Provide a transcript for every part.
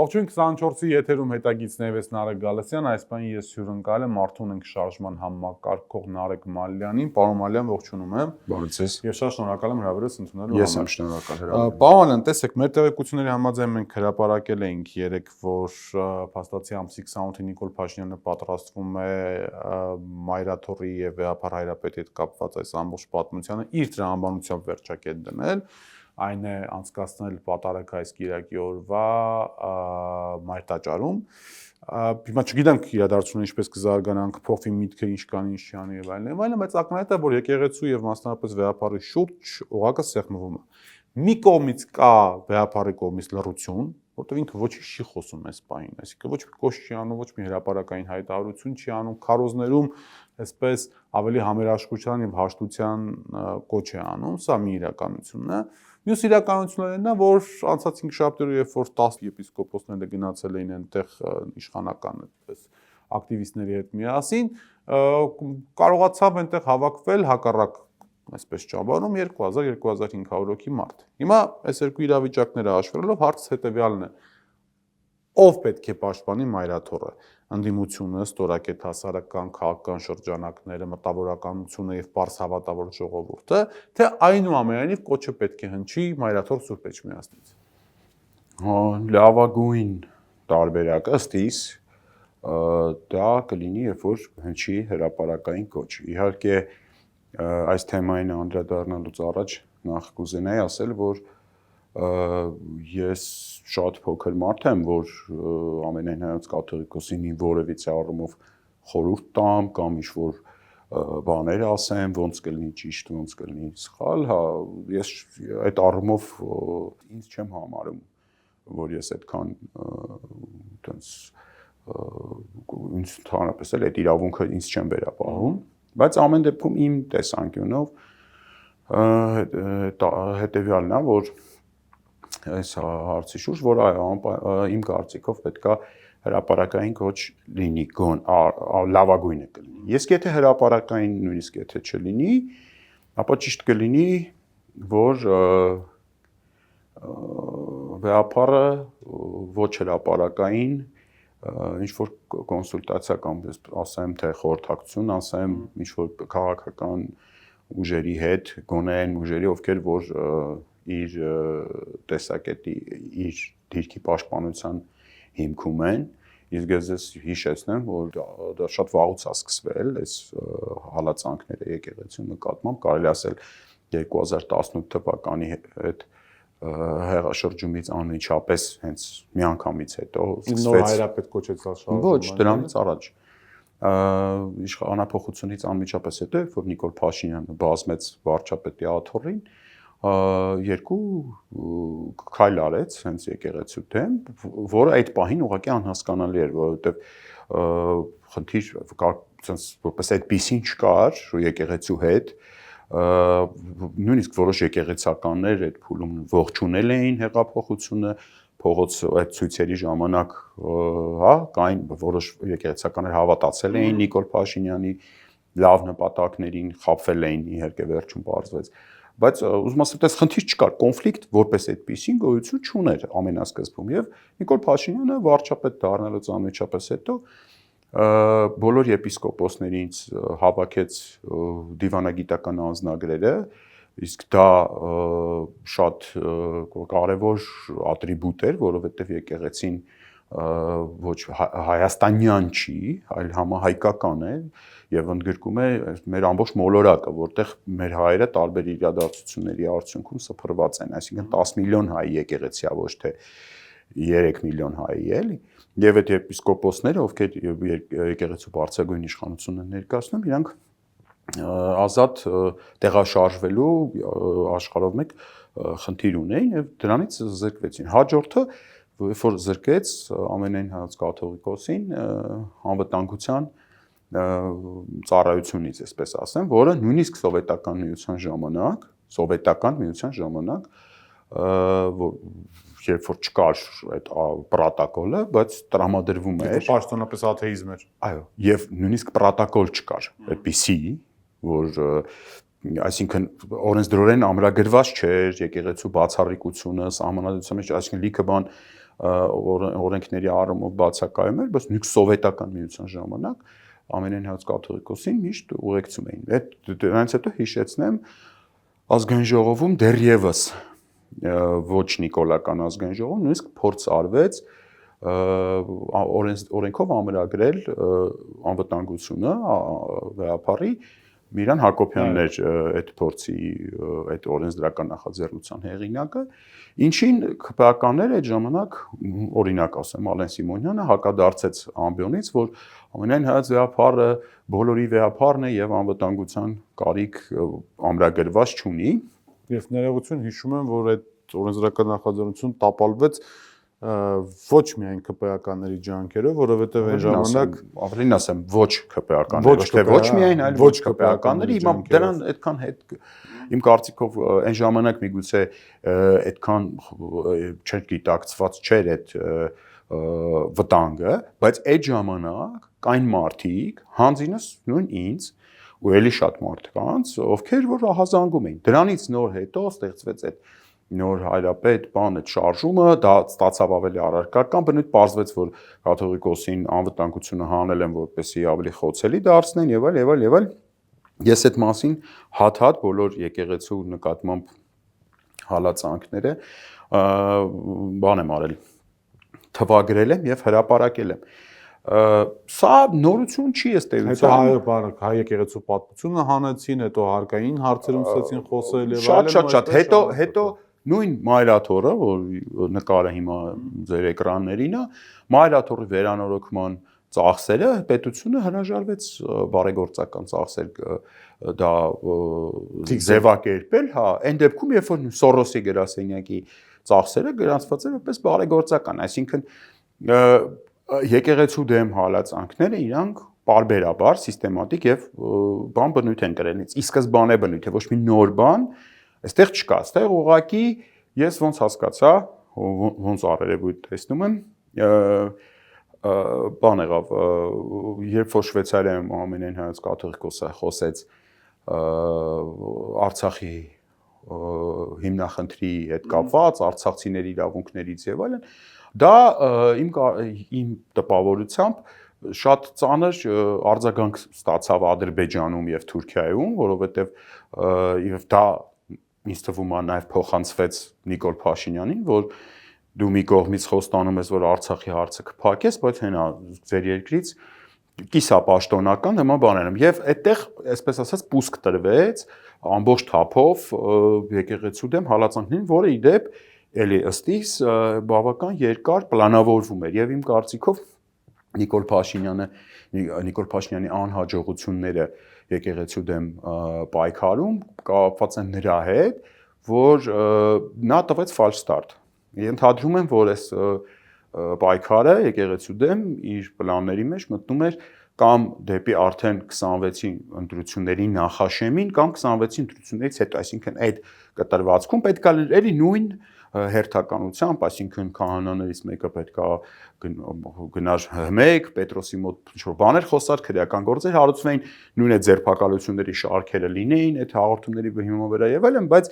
Ողջույն 24-ի եթերում հետագիծն ես Նարեկ Գալստյան, այս բան ես հյուրընկալ եմ արդյունք ենք շարժման համակարգող Նարեկ Մալյանին, պարոն Մալյան ողջունում եմ։ Բարև ձեզ։ Եվ շատ շնորհակալ եմ հրավերս ընդունելու Ես եմ շնորհակալ հրավերին։ Պարոն Մալյան, տեսեք, մեր տեղեկությունների համաձայն մենք հրապարակել էինք երեք, որ փաստացի ամսի 28-ին Նիկոլ Փաշինյանը պատրաստվում է Մայրաթորի եւ Վեհապար Հայրապետի հետ կապված այս ամբողջ պատմությանը իր տրամաբանությամբ վերջակետ դնել։ Այն է անցկացնել պատարագայից կիրակի օրվա մայրտաճարում։ Հիմա չգիտեմ իրադարձությունները ինչպես կզարգանան, կփոխվի միտքը ինչ կան, ինչ չանի եւ այլն, բայց ակնհայտ է, որ եկեղեցու եւ մասնավորապես Վեհապարի շուրջ օղակը սեղմվում է։ Մի կողմից կա Վեհապարի կողմից լռություն, որտեղ ինքը ոչինչ չի խոսում այս բանին, այսինքն ոչ մի կոչ չի անում, ոչ մի հրապարակային հայտարարություն չի անում, քարոզներում այսպես ավելի համերաշխության եւ հաշտության կոչ է անում, սա մի իրականությունն է։ Մյուս իրականությունն է, որ անցած 5 շաբթերով, երբ որ 10 եպիսկոպոսները գնացել էին այնտեղ իշխանական այդպես ակտիվիստների հետ միասին, կարողացավ այնտեղ հավաքվել հակառակ այսպես ճամբարում 2000-2500 հոգի մարդ։ Հիմա այս երկու իրավիճակները հաշվելով հարցը հետեւյալն է. ով պետք է պաշտպանի Մայրաթոռը, ընդդիմությունը, ստորակետ հասարակական քաղաքական շրջանակները, մտավորականությունը եւ պարզ հավատավոր ժողովուրդը, թե այնուամենայնիվ կոչը պետք է հնչի Մայրաթոռ Սուրբ Էջմիածնից։ Լավագույն տարբերակը ըստ իս դա կլինի, երբ որ հնչի հրապարակային կոչ։ Իհարկե այս թեմային անդրադառնալուց առաջ նախ կուզենայի ասել, որ ես շատ փոքր մարդ եմ, որ ամենայն հայոց կաթողիկոսին որևիցե առումով խորհուրդ տամ կամ ինչ-որ բաներ ասեմ, ոնց կլինի ճիշտ, ոնց կլինի սխալ, հա, ես այդ առումով ինձ չեմ համարում, որ ես այդքան այտենց ինձ ընդհանրապես էլ այդ իրավունքը ինձ չեմ վերապահում, բայց ամեն դեպքում իմ տեսանկյունով հետեւյալն է, որ այս հարցի շուրջ, որ իմ կարծիքով պետքա հրապարակային կոչ լինի, լավագույնը կլինի։ Ես եթե հրապարակային նույնիսկ եթե չլինի, ապա ճիշտ կլինի, որ Վեհապարը ոչ հրապարակային ինչ-որ կոնսուլտացիա կամ ասեմ, թե խորհրդակցություն ասեմ, ինչ-որ քաղաքական ուժերի հետ, գոնե այն ուժերի, ովքեր որ իր տեսակետի, իր դիրքի պաշտպանության հիմքում են, իսկ ես հիշեցնեմ, որ դա շատ վաղուց է սկսվել, այս հալածանքները եկեղեցու նկատմամբ, կարելի ասել 2018 թվականի այդ հեղաշրջումից անմիջապես հենց միանգամից հետո սկսվեց նոր հայրապետ կոչեցած շարժումը։ Ոչ, դրանից առաջ իշխանափոխությունից անմիջապես հետո, որ Նիկոլ Փաշինյանը բազմեց վարչապետի աթոռին, երկու քայլ արեց հենց եկեղեցու դեմ, որը այդ պահին ուղղակի անհասկանալի էր, որովհետև խնդիր որպես այդպեսին չկար եկեղեցու հետ, նույնիսկ որոշ եկեղեցականներ այդ փուլում ողջունել էին հեղափոխությունը, փողոց այդ ցույցերի ժամանակ, հա, կային որոշ եկեղեցականներ հավատացել էին Նիկոլ Փաշինյանի լավ նպատակներին, խաբվել էին իհարկե վերջում պարզվեց, բայց ուզում ասեմ, այդպես խնդիր չկար, կոնֆլիկտ որպես այդպեսին գոյություն չուներ ամենասկզբում եւ Նիկոլ Փաշինյանը վարչապետ դառնալուց անմիջապես հետո բոլոր եպիսկոպոսներից հավաքեց դիվանագիտական անձնագրերը, իսկ դա շատ կարևոր ատրիբուտ էր, որովհետեւ եկեղեցին ոչ հայաստանյան չի, այլ համահայկական է եւ ընդգրկում է մեր ամբողջ մոլորակը, որտեղ մեր հայերը տարբեր իրադարձությունների արդյունքում սփռված են, այսինքն 10 միլիոն հայ եկեղեցիա, ոչ թե 3 միլիոն հայ, էլի, եւ այդ եպիսկոպոսները, ովքեր եկեղեցու բարձրագույն իշխանությունը ներկայացնում, իրանք ազատ տեղաշարժվելու աշխարհով մեկ խնդիր ունեին եւ դրանից զրկվեցին։ Հաջորդը որ զրկեց ամենայն հայոց կաթողիկոսին անվտանգության ծառայությունից, այսպես ասեմ, որը նույնիսկ սովետական միության ժամանակ, երբ որ չկար այդ պրոտոկոլը, բայց տրամադրվում էր, պաշտոնապես աթեիզմ էր։ Այո, եւ նույնիսկ պրոտոկոլ չկար, այդպիսի, որ այսինքն օրենսդրորեն ամրագրված չէր եկեղեցու բացառիկությունը սահմանադրության մեջ, այսինքն լիքը բան օրենքների առումով բացակայում էր, բայց նույն սովետական միության ժամանակ ամենայն հայոց կաթողիկոսին միշտ ուղեկցում էին։ Դրանից հետո հիշեցնեմ ազգային ժողովում դեռևս ոչ նիկոլական ազգային ժողովում նույնիսկ փորձ արվեց օրենքով ամրագրել անվտանգությունը վեհապարի Միրան Հակոբյանն էր այդ փորձի այդ օրենսդրական նախաձեռնության հեղինակը, ինչին քպեականները այդ ժամանակ օրինակ ասեմ Ալեն Սիմոնյանը հակադարձեց ամբիոնից, որ ամենայն հայոց վեհապարը բոլորի վեհապարն է եւ անվտանգության կարիք ամրագրված չունի։ Եվ ներողություն հիշում եմ, որ այդ օրենսդրական նախաձեռնությունը տապալվեց ոչ միայն ԿՊԱ-ականների ջանքերով, որովհետև այն ժամանակ ավելին ասեմ ոչ ԿՊԱ-ականների, ոչ թե ոչ միայն, այլ ոչ ԿՊԱ-ականների, հիմա դրան այդքան հետ իմ կարծիքով այն ժամանակ միգուցե այդքան չէր գիտակցված չէր այդ վտանգը, բայց այդ ժամանակ կային մարդիկ, հանձինս նույն ինձ ու էլի շատ մարդկանց, ովքեր որ ահազանգում էին։ Դրանից նոր հետո ստեղծվեց այդ նոր հայրապետ բան այդ շարժումը, դա ստացավ ավելի առարկական, բնույթ պարզվեց, որ կաթողիկոսին անվտանգությունը հանել են, որպեսզի ավելի խոցելի դարձնեն եւ այլ։ Ես այդ մասին հատ բոլոր եկեղեցու նկատմամբ հալածանքները բան եմ արել, թվագրել եմ եւ հրապարակել եմ։ Սա նորություն չի ըստ էության։ Հետո հայ եկեղեցու պատմությունը հանեցին, հետո հարկային հարցերում սկսեցին խոսել եւ այլն։ Շատ, հետո նույն Մայրաթորը, որ նկարը հիմա ձեր էկրաններին է, Մայրաթորի վերանորոգման ծախսերը պետությունը հրաժարվեց բարեգործական ծախսեր դա ձևակերպել, հա, այն դեպքում, երբ որ Սորոսի գրասենյակի ծախսերը գրանցված էր որպես բարեգործական, այսինքն եկեղեցու դեմ հալածանքները իրանք պարբերաբար սիստեմատիկ եւ բան բնույթ են կրել։ Ի սկզբանե բնույթ է, ոչ մի նոր բան այստեղ չկա, այստեղ ուղղակի ես ոնց հասկացա, ոնց արերևույթ տեսնում եմ, բան եղավ, երբ որ Շվեյցարիայում ամենայն հայոց կաթողիկոսը խոսեց Արցախի հիմնախնդրի հետ կապված, արցախցիների իրավունքներից եւ այլն, դա իմ տպավորությամբ շատ ծանր արձագանք ստացավ Ադրբեջանում եւ Թուրքիայում, որովհետեւ եւ դա ինձ թվում է նաև փոխանցվեց Նիկոլ Փաշինյանին, որ դու մի կողմից խոստանում ես, որ Արցախի հարցը կփակես, բայց հենա ձեր երկրից կիսապաշտոնական նման բաներ են։ Եվ այդտեղ, այսպես ասած, պուսկ տրվեց ամբողջ թափով եկեղեցու դեմ հալածանքներին, որը ի դեպ էլի ըստիս բավական երկար պլանավորվում էր։ Եվ իմ կարծիքով Նիկոլ Փաշինյանի անհաջողությունները եկեղեցու դեմ պայքարում կապված են նրա հետ, որ նա տվեց false start։ Ենթադրում եմ, որ այս պայքարը եկեղեցու դեմ իր պլանների մեջ մտնում էր կամ դեպի արդեն 26-ի ընտրությունների նախաշեմին կամ 26-ի ընտրություններից հետո, այսինքն այդ կտրվածքում պետք է էլի նույն հերթականությամբ, այսինքն քահանաներից մեկը պետքա գնար հմեկ, Պետրոսի մոտ ինչ-որ բաներ խոսար, քրեական գործեր հարուցվեին, նույն այդ ձերբակալությունների շարքերը լինեին այդ հաղորդումների հիման վրա եւ այլն, բայց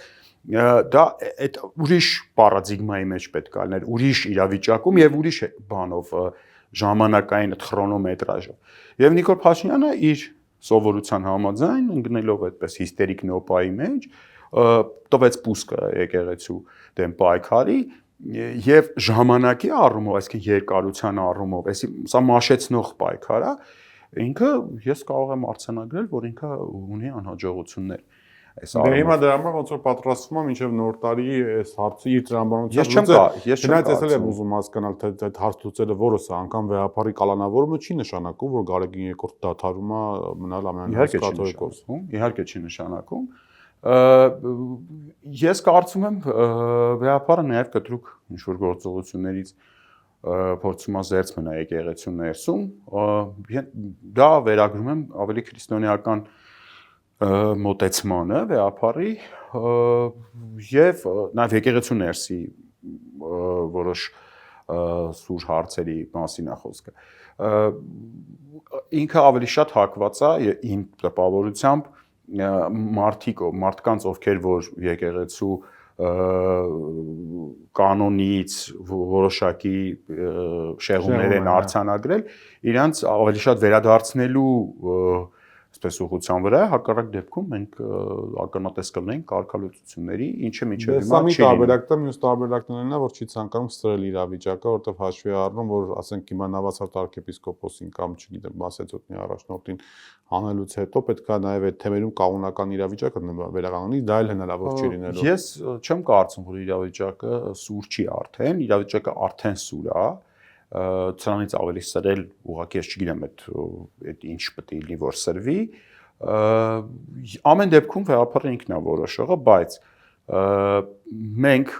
դա այդ ուրիշ պարադիգմայի մեջ պետք է լիներ, ուրիշ իրավիճակում եւ ուրիշ բանով ժամանակային այդ քրոնոմետրաժով։ Եվ Նիկոլ Փաշինյանը իր սովորության համաձայն ընկնելով այդպես հիստերիկ նոպայի մեջ տվեց պուսկը եկեղեցու դեմ պայքարի եւ ժամանակի առումով, այսինքն երկարության առումով, սա մաշեցնող պայքար է, ինքը ես կարող եմ արձանագրել, որ ինքը ունի անհաջողություններ։ Դե հիմա դրա համար ոնց որ պատրաստվում եմ մինչև նոր տարի այս հարցը իր տրամաբանությամբ ես չեմ տեսել եմ ուզում հասկանալ թե այդ հարց լուծելը որս է, անգամ վեհապարի կալանավորումը չի նշանակում, որ Գարեգին երկրորդ դադարում է մնալ ամենայն կաթողիկոս։ Իհարկե չի նշանակում։ Ես կարծում եմ վեհապարը նաև կտրուկ ինչ-որ գործողություններից փորձում է զերծ մնա եկեղեցու ներսում, դա վերագրում եմ ավելի քրիստոնեական մոտեցմանը վեհապարի եւ նաեւ եկեղեցու ներսի որոշ սուր հարցերի մասին է խոսքը ինքը ավելի շատ հակված է իմ տպավորությամբ մարդկանց ովքեր որ եկեղեցու կանոնից որոշակի շեղումներ են արձանագրել, իրանց ավելի շատ վերադարձնելու այսպես ուղղության վրա, հակառակ դեպքում մենք ականատես կլինենք կարգալուծությունների, ինչը միջև հիմա չի լինի։ Մյուս տարբերակներն է, որ չի ցանկանում ստրել իրավիճակը, որտեղ հաշվի առնում, որ ասենք հիմա Նավասարդ arczepiskopos-ին կամ չգիտեմ, Մասեցոտնի առաջնորդին հանելուց հետո պետք է նաև այդ թեմերում կանոնական իրավիճակը վերականգնի, դա էլ հնարավոր չի լինելու։ Ես չեմ կարծում, որ իրավիճակը սուր չի արդեն, իրավիճակը արդեն սուր է, ցանից ավելի սրել ուղղակի ես չգիտեմ այդ ինչ պետք է լինի որ սրվի, ամեն դեպքում վեհապարը ինքն է որոշողը, բայց մենք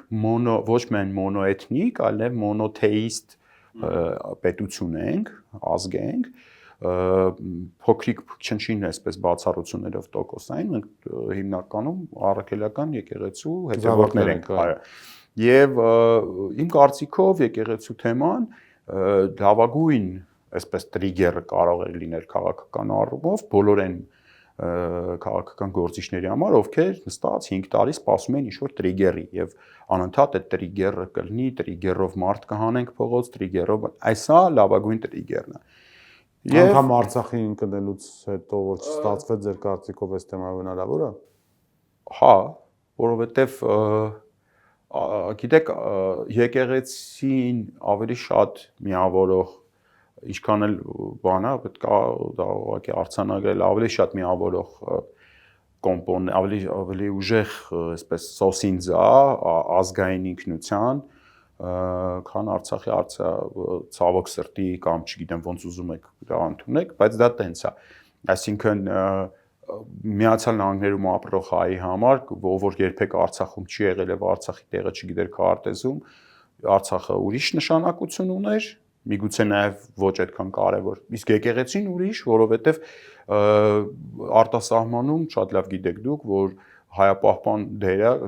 ոչ միայն մոնոէթնիկ, այլև մոնոթեիստ պետություն ենք, ազգ ենք, փոքրիկ չնչին այսպես բացառություններով տոկոսային, մենք հիմնականում առաքելական եկեղեցու հետևորդներ ենք, եւ իմ կարծիքով եկեղեցու թեման լավագույն այսպես տրիգերը կարող է լինել քաղաքական առումով բոլոր այն քաղաքական գործիչների համար, ովքեր նստած 5 տարի սպասում են ինչ-որ տրիգերի եւ անընդհատ այդ տրիգերը կլինի, տրիգերով մարդ կհանենք փողոց, տրիգերով, այսա լավագույն տրիգերն է։ Անկամ Արցախի ինքնելուց հետո որ չստացվեց ձեր կարծիքով այս թեմայով հնարավոր է։ Հա, որովհետեւ գիտեք, եկեղեցին ավելի շատ միավորող, ինչքան էլ բանա, պետք է դա ուղղակի արձանագրել ավելի շատ միավորող կոմպոն, ավելի ուժեղ, այսպես սոսինձ է ազգային ինքնության, քան Արցախի ցավոք սրտի կամ չգիտեմ ոնց ուզում եք դա ընդունեք, բայց դա տենց է։ Այսինքն Միացյալ Նահանգներում ապրող հայի համար, որ երբեք Արցախում չի եղել եւ Արցախի տեղը չգիտեր քարտեզում, Արցախը ուրիշ նշանակություն ուներ, միգուցե նաեւ ոչ այդքան կարեւոր։ Իսկ եկեղեցին ուրիշ, որովհետեւ արտասահմանում շատ լավ գիտեք դուք, որ հայապահպան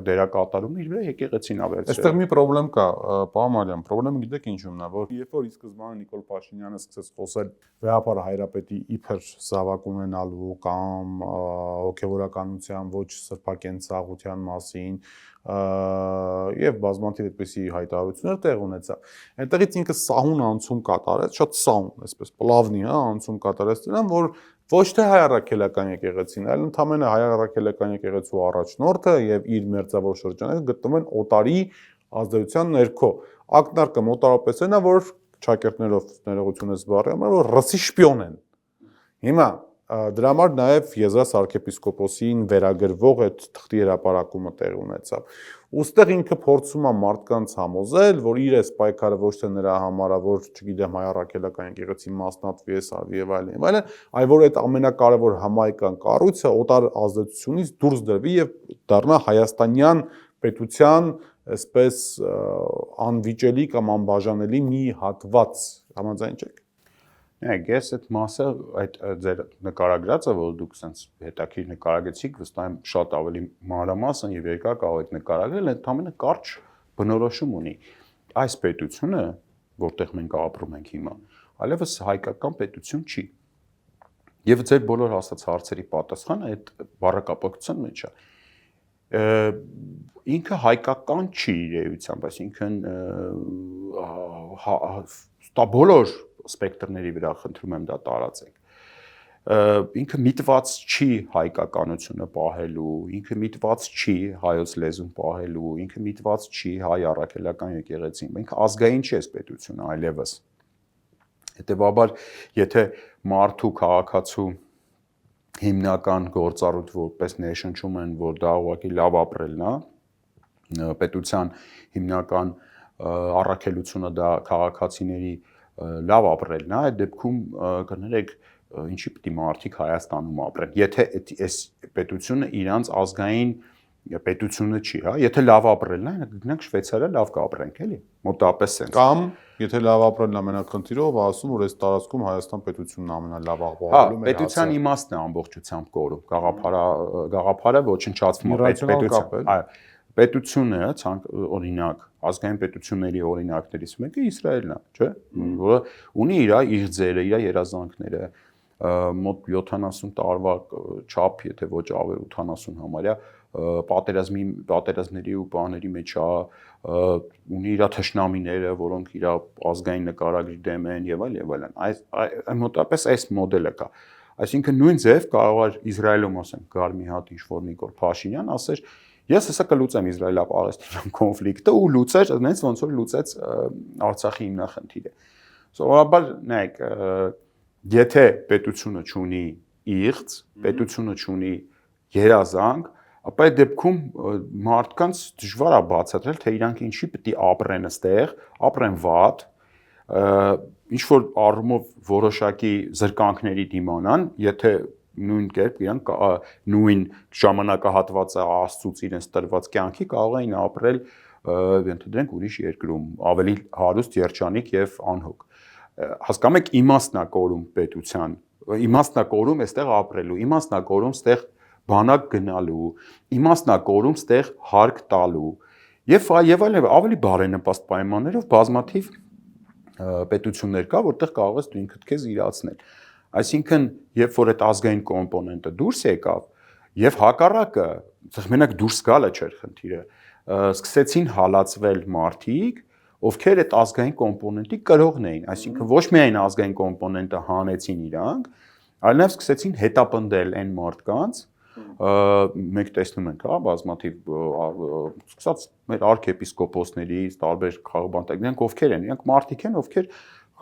դերակատարում իր վրա եկեղեցին ա վերցրել։ Այստեղ մի խնդրեմ կա, պարոն Մարյան, խնդրեմը գիտեք ինչումն է, որ երբ որ ի սկզբանե Նիկոլ Փաշինյանը սկսեց խոսել վեհապար հայրապետի իբր զավակ ունենալու կամ հոգևորականության ոչ սրբակենցաղության մասին եւ բազմաթիվ այդպիսի հայտարարություններ տեղ ունեցավ։ Այնտեղից ինքը սահուն անցում կատարեց, շատ սահուն, այսպես պլավնի, հա, անցում կատարեց դրան, որ ոչ թե հայ առաքելական եկեղեցին, այլ ընդհանրապես հայ առաքելական եկեղեցու առաջնորդը եւ իր մերձավոր շրջանները գտնվում են օտարի ազդեցության ներքո։ Ակնարկը մոտավորապես այնա, որ ճակերտներով ներողություն ես բառի համար, որ ռսի շպիոն են։ Հիմա դրա համար նաև Եզրաս arczepiskopos-ին վերագրվող այդ թղթի հրապարակումը տեղի ունեցավ։ Ոստեղ ինքը փորձում է մարդկանց համոզել, որ իր այս պայքարը ոչ թե նրա համար է, որ չգիտեմ հայ առաքելական եկեղեցի մասնատվի էս արվի եւ այլն, այլ որ այդ ամենակարևոր համայնքան կառույցը օտար ազդեցությունից դուրս դրվի եւ դառնա հայաստանյան պետության այսպես անվիճելի կամ անբաժանելի մի հատված, համաձայն չեք։ Ես այդ մասը, այդ ձեր նկարագրածը, որ դուք sense հետաքրքիր նկարագրեցիք, վստահ եմ շատ ավելի մանրամասն եւ երկար կարող եք նկարագրել, ընդհանրապես կարճ բնորոշում ունի։ Այս պետությունը, որտեղ մենք ապրում ենք հիմա, այլևս հայկական պետություն չի։ Եվ ձեր բոլոր ասած հարցերի պատասխանը այդ բառակապակցության մեջ է։ Ինքը հայկական չի իր էությամբ, այսինքն դա բոլոր սպեկտրների վրա խնդրում եմ դա տարածեք։ Ինքը միտված չի հայկականությունը պահելու, ինքը միտված չի հայոց լեզուն պահելու, ինքը միտված չի հայ առաքելական եկեղեցին։ Ինքը ազգային չի այս պետությունը այլևս։ Հետևաբար, եթե մարդու քաղաքացու հիմնական գործառույթ որպես ներշնչում են, որ դա ուղղակի լավ ապրելն է, պետության հիմնական առաքելությունը դա քաղաքացիների լավ ապրելն է, այդ դեպքում կներեք ինչի պիտի մարդիկ Հայաստանում ապրեն, եթե այս պետությունը իրանց ազգային պետությունը չի, հա, եթե լավ ապրելն է, գնանք Շվեյցարիա լավ կապրենք, էլի, մոտավորապես sense։ Կամ եթե լավ ապրելն ամենակնդիրով, ասում որ այս տարածքում Հայաստան պետությունն ամենալավ ապահովելու մեր պետության իմաստն է ամբողջությամբ կորում, գաղափարը ոչնչացվում է պետության։ Պետությունը, օրինակ, ազգային պետությունների օրինակներից մեկը Իսրայելն է, չէ՞, որը ունի իր ձերը, իր երազանքները, մոտ 70 տարվա չափ, եթե ոչ ավել 80 համարյա պատերազմների ու բաների մեջ ունի իր թշնամիները, որոնք իր ազգային նկարագրի դեմ են եւ այլն։ Մոտապես այս մոդելը կա։ Այսինքն նույն ձև կարող է Իսրայելում ասենք գար մի հատ ինչ-որ Նիկոլ Փաշինյան ասեր ես հեսա կլուծեմ Իսրայելա-Պաղեստինյան կոնֆլիկտը ու լուծեր այնպես ոնց որ լուծեց Արցախի հիմնախնդիրը։ Սովորաբար նայեք եթե պետությունը չունի իղձ, պետությունը չունի երազանք, ապա այդ դեպքում մարդկանց դժվար է բացատրել, թե իրանք ինչի պետք է ապրեն այստեղ, ապրեն վատ, ինչ որ առումով որոշակի զրկանքների դիմանան, եթե նույն կերպ իրանք նույն ժամանակահատվածը աստծուց իրենց տրված կյանքի կարող էին ապրել ընդդենք ուրիշ երկրում, ավելի հարուստ, երջանիկ եւ անհոգ։ Հասկանում եք իմաստնակորում պետության, իմաստնակորում այստեղ ապրելու, իմաստնակորում այստեղ բանակ գնալու, իմաստնակորում այստեղ հարկ տալու եւ ավելի բարենպաստ պայմաններով բազմաթիվ պետություններ կա, որտեղ կարող ես դու ինքդ քեզ իրացնել։ Այսինքն, երբ որ այդ ազգային կոմպոնենտը դուրս եկավ եւ հակառակը, մենակ դուրս գալը չէր խնդիրը, սկսեցին հալածվել մարդիկ, ովքեր այդ ազգային կոմպոնենտի կրողն էին, այսինքն ոչ միայն ազգային կոմպոնենտը հանեցին իրանք, այլ նաեւ սկսեցին հետապնդել այն մարդկանց, մենք տեսնում ենք, բազմաթիվ սկսած մեր արքեպիսկոպոսներից, տարբեր քաղաքաբանտիկներ, ովքեր են, իրանք մարդիկ են, ովքեր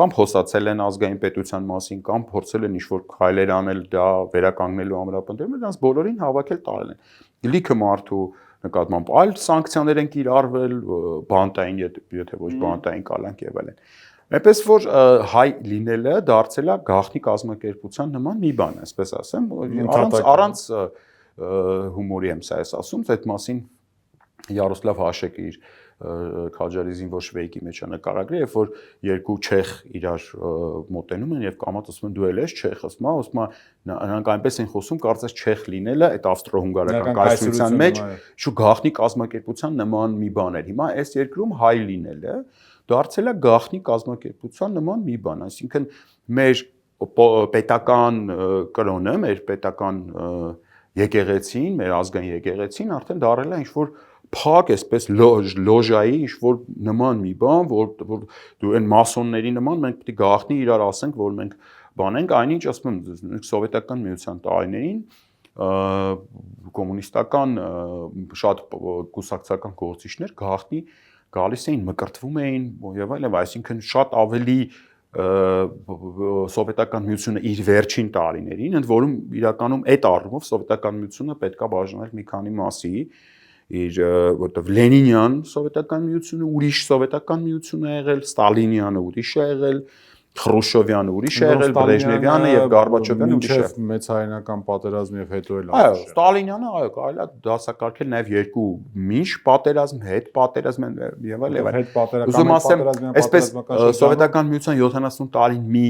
կամ խոսացել են ազգային պետության մասին, կամ փորձել են ինչ-որ քայլեր անել դա վերականգնելու ամրապնդելու, դրանց բոլորին հավաքել տարել են։ Լիքը մարդու նկատմամբ այլ սանկցիաներ են կիրառվել, բանտային, եթե ոչ բանտային կալանք եւ այլն։ Այնպես որ հայ լինելը դարձել է գաղտնի կազմակերպության նման մի բան, այսպես ասեմ, առանց հումորի եմ սա ասում, այդ մասին Յարոսլավ Հաշեկը իր Քաջարի զինվոր շվեյկի մեջ նկարագրի, երբ որ երկու չեխ իրար մոտենում են եւ կամած ասում են դու էլ ես չեխ, ասում նրանք այնպես են խոսում, կարծես չեխ լինելը այդ ավստրո-հունգարական կայսրության մեջ շու գաղտնի կազմակերպության նման մի բան էր։ Հիմա այս երկրում հայ լինելը դարձել է գաղտնի կազմակերպության նման մի բան, այսինքն մեր պետական կրոնը, մեր պետական եկեղեցին, մեր ազգային եկեղեցին արդեն դարել է ինչ-որ փակ, այսպես լոժայի ինչ-որ նման մի բան, որ դու այն մասոնների նման մենք պետք է գաղտնի իրար ասենք, որ մենք բանենք, այնինչ ասում եմ սովետական միության տարիներին կոմունիստական շատ կուսակցական գործիչներ գաղտնի գալիս էին, մկրտվում էին եւ այլն, այսինքն շատ ավելի սովետական միությունը իր վերջին տարիներին, ընդ որում իրականում այդ առումով սովետական միությունը պետքա բաժանել մի քանի մասի, որտեղ Լենինյան սովետական միությունը ուրիշ սովետական միություն է եղել, Ստալինյանը ուրիշ է եղել, Խրուշչովյանը ուրիշ է եղել, Բրեժնևյանը եւ Գորբաչովյանը ուրիշ է։ Մեծ հայերենական պատերազմը եւ հետո էլ այո, Ստալինյանը այո, կարելի է դասակարգել նաեւ երկու մինչ պատերազմ, հետ պատերազմ եւ այլ եւ այլ։ Հետ պատերազմական ուզում ասեմ, այսպես սովետական միության 70 տարին մի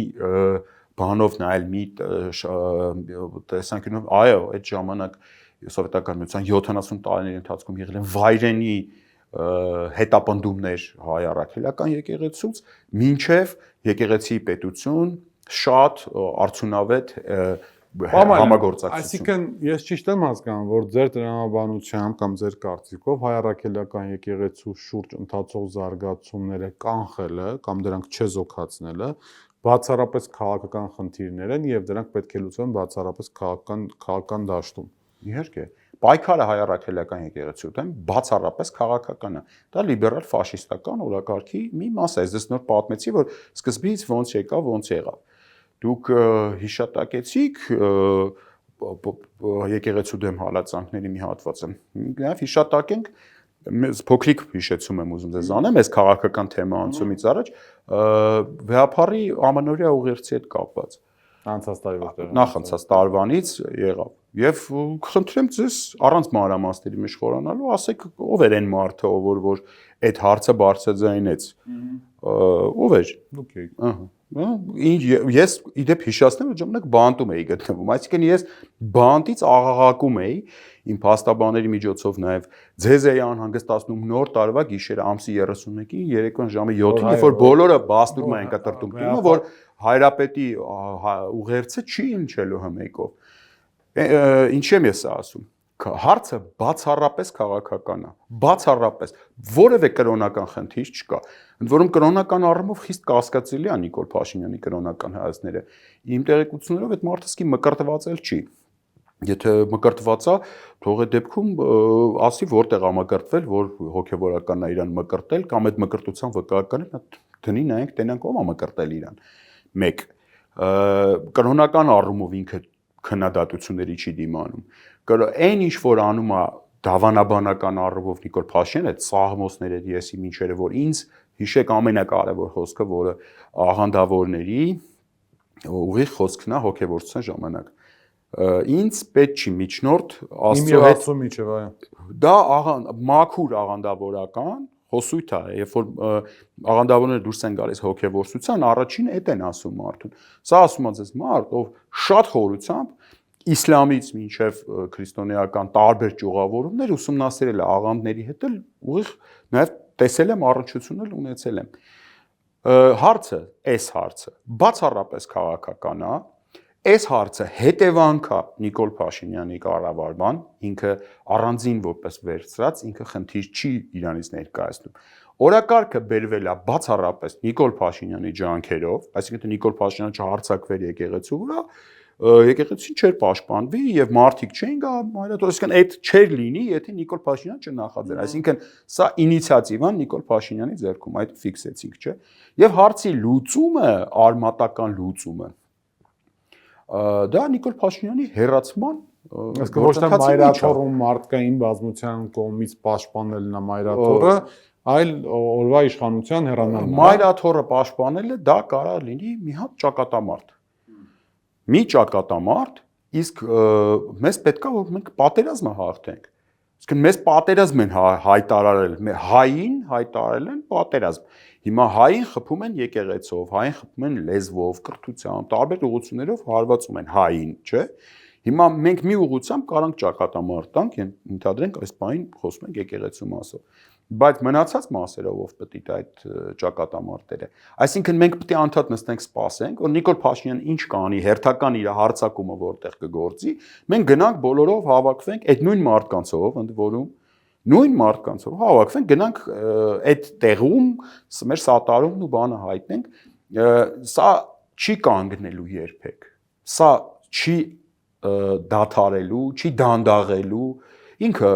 բանով նայել, մի տեսանկյունով, այո, այդ ժամանակ սովետական միության 70 տարիների ընթացքում եղել են վայրենի հետապնդումներ հայ առաքելական եկեղեցուց, մինչև եկեղեցի պետություն շատ արդյունավետ համագործակցություն։ Այսինքն ես ճիշտ եմ հասկանում, որ ձեր տրամաբանությամբ կամ ձեր կարծիքով հայ առաքելական եկեղեցու շուրջ ընթացող զարգացումները կանխելը կամ դրանք չեզոքացնելը բացառապես քաղաքական խնդիրներ են եւ դրանք պետք է լուծվեն բացառապես քաղաքական դաշտում։ Իհարկե, պայքարը հայ առաքելական եկեղեցու դեմ բացառապես քաղաքական է։ Դա լիբերալ ֆաշիստական օրակարգի մի մաս է։ Ես նոր պատմեցի, որ սկզբից ոնց եկավ, ոնց եղավ։ Դուք հիշատակեցիք եկեղեցու դեմ հալածանքների մի հատվածը։ Նաև հիշատակենք, փոքրիկ հիշեցում եմ ուզում ձեզ անեմ, այս քաղաքական թեմա անցումից առաջ, Վեհափարի ամանորյա ուղերձի հետ կապված։ Անցած տարի որտեղ նախանցած տարվանից եղավ եւ խնդրեմ ձեզ առանց մանրամասների մեջ խորանալու ասեք ով էր այն մարդը որ այդ հարցը բարձրաձայնեց ով էր դուք եք ահա Ես իդեպ հիշացնեմ, այդ ժամանակ բանտում էի գտնվում, այսինքն ես բանտից աղաղակում էի իմ փաստաբանների միջոցով նաև ձեզ էի անհանգստացնում նոր տարվա գիշերը ամսի 31-ին երեկոյան ժամը 7-ին, երբ որ բոլորը բաստուրում էին կտրտում, որ հայրապետի ուղերձը չի ընչելու հմեկով։ Ինչ եմ ես ասում։ Հարցը բացառապես քաղաքական է, բացառապես որևէ կրոնական խնդիր չկա։ Ընդ որում կրոնական առումով խիստ կասկածելի է Նիկոլ Փաշինյանի կրոնական հայացքները։ Իմ տեղեկություններով այդ մարդը սկի մկրտվածել չի։ Եթե մկրտված է, թող այդ դեպքում ասի որտեղ է մկրտվել, որ հոգևորականն է իրան մկրտել կամ այդ մկրտության վկայականը դնի նայենք տենանք ով է մկրտել իրան։ 1 կրոնական առումով ինքը քննադատությունների չի դիմանում։ Այն ինչ որ անում է դավանաբանական առումով Նիկոլ Փաշինյանը, այդ սաղմոսները եսի մինչերը որ ինձ հիշեք ամենակարևոր խոսքը, որը աղանդավորների ուղիղ խոսքն է հոգևորության ժամանակ։ Ինձ պետք չի միջնորդ Աստծո հետ։ Դա մաքուր աղանդավորական հոսույթ է, երբ որ աղանդավորները դուրս են գալիս հոգևորության, առաջին այդ են ասում մարդուն։ Սա ասում է ձեզ մարդ, ով շատ խորությամբ իսլամից մինչև քրիստոնեական տարբեր ճյուղավորումներ ուսումնասիրել է աղանդների հետ էլ ուղիղ նաև տեսել եմ առնչություններ ունեցել եմ։ Հարցը, այս հարցը բացառապես քաղաքական է, այս հարցը հետևանք է Նիկոլ Փաշինյանի կառավարման, ինքը առանձին որպես վերցրած, ինքը խնդիր չի իրանից ներկայացնում։ Օրակարգը բերվել է բացառապես Նիկոլ Փաշինյանի ջանքերով, այսինքն Նիկոլ Փաշինյանը չհարցակվեր եկեղեցու վրա, եկեղեցին չէր պաշտպանվի եւ մարդիկ չէին գա մայրաթոր, այսինքն այդ չէր լինի, եթե Նիկոլ Փաշինյանը չնախաձեր, այսինքն սա ինիցիատիվան Նիկոլ Փաշինյանի ձեռքում, այդ ֆիքսեցինք, չէ։ Եվ հարցի լուծումը, արմատական լուծումը դա Նիկոլ Փաշինյանի հերացման ոչ թե մայրաթորում մարդկային բազմության կողմից պաշտպանելն է մայրաթորը, այլ օրվա իշխանության հեռանալն է։ Մայրաթորը պաշտպանելը դա կարող է լինի մի հատ ճակատամարտ։ Մի ճակատամարտ, իսկ մեզ պետքա որ մենք պատերազմը հաղթենք։ Իսկ մեզ պատերազմ են հայտարարել, հային հայտարարել են պատերազմ։ Հիմա հային խփում են եկեղեցով, հային խփում են լեզվով, կրթությամբ, տարբեր ուղղություններով հարվածում են հային, չէ՞։ Հիմա մենք մի ուղղությամբ կարանք ճակատամարտ տանք, ընդհանրենք այս բանին խոսում ենք եկեղեցու մասով։ Բայց մնացած մասերով ով պետք է այդ ճակատամարտերը։ Այսինքն մենք պետք է անդադ նստենք սպասենք, որ Նիկոլ Փաշինյանը ինչ կանի, հերթական իր հարցակումը որտեղ կգործի, մենք գնանք բոլորով հավաքվենք այդ նույն մարդկանցով, ընդ որում նույն մարդկանցով հավաքվենք, գնանք այդ տեղում մեր սատարումն ու բանը հայտնենք, սա չի կանգնելու երբեք, սա չի դադարելու, չի դանդաղելու, ինքը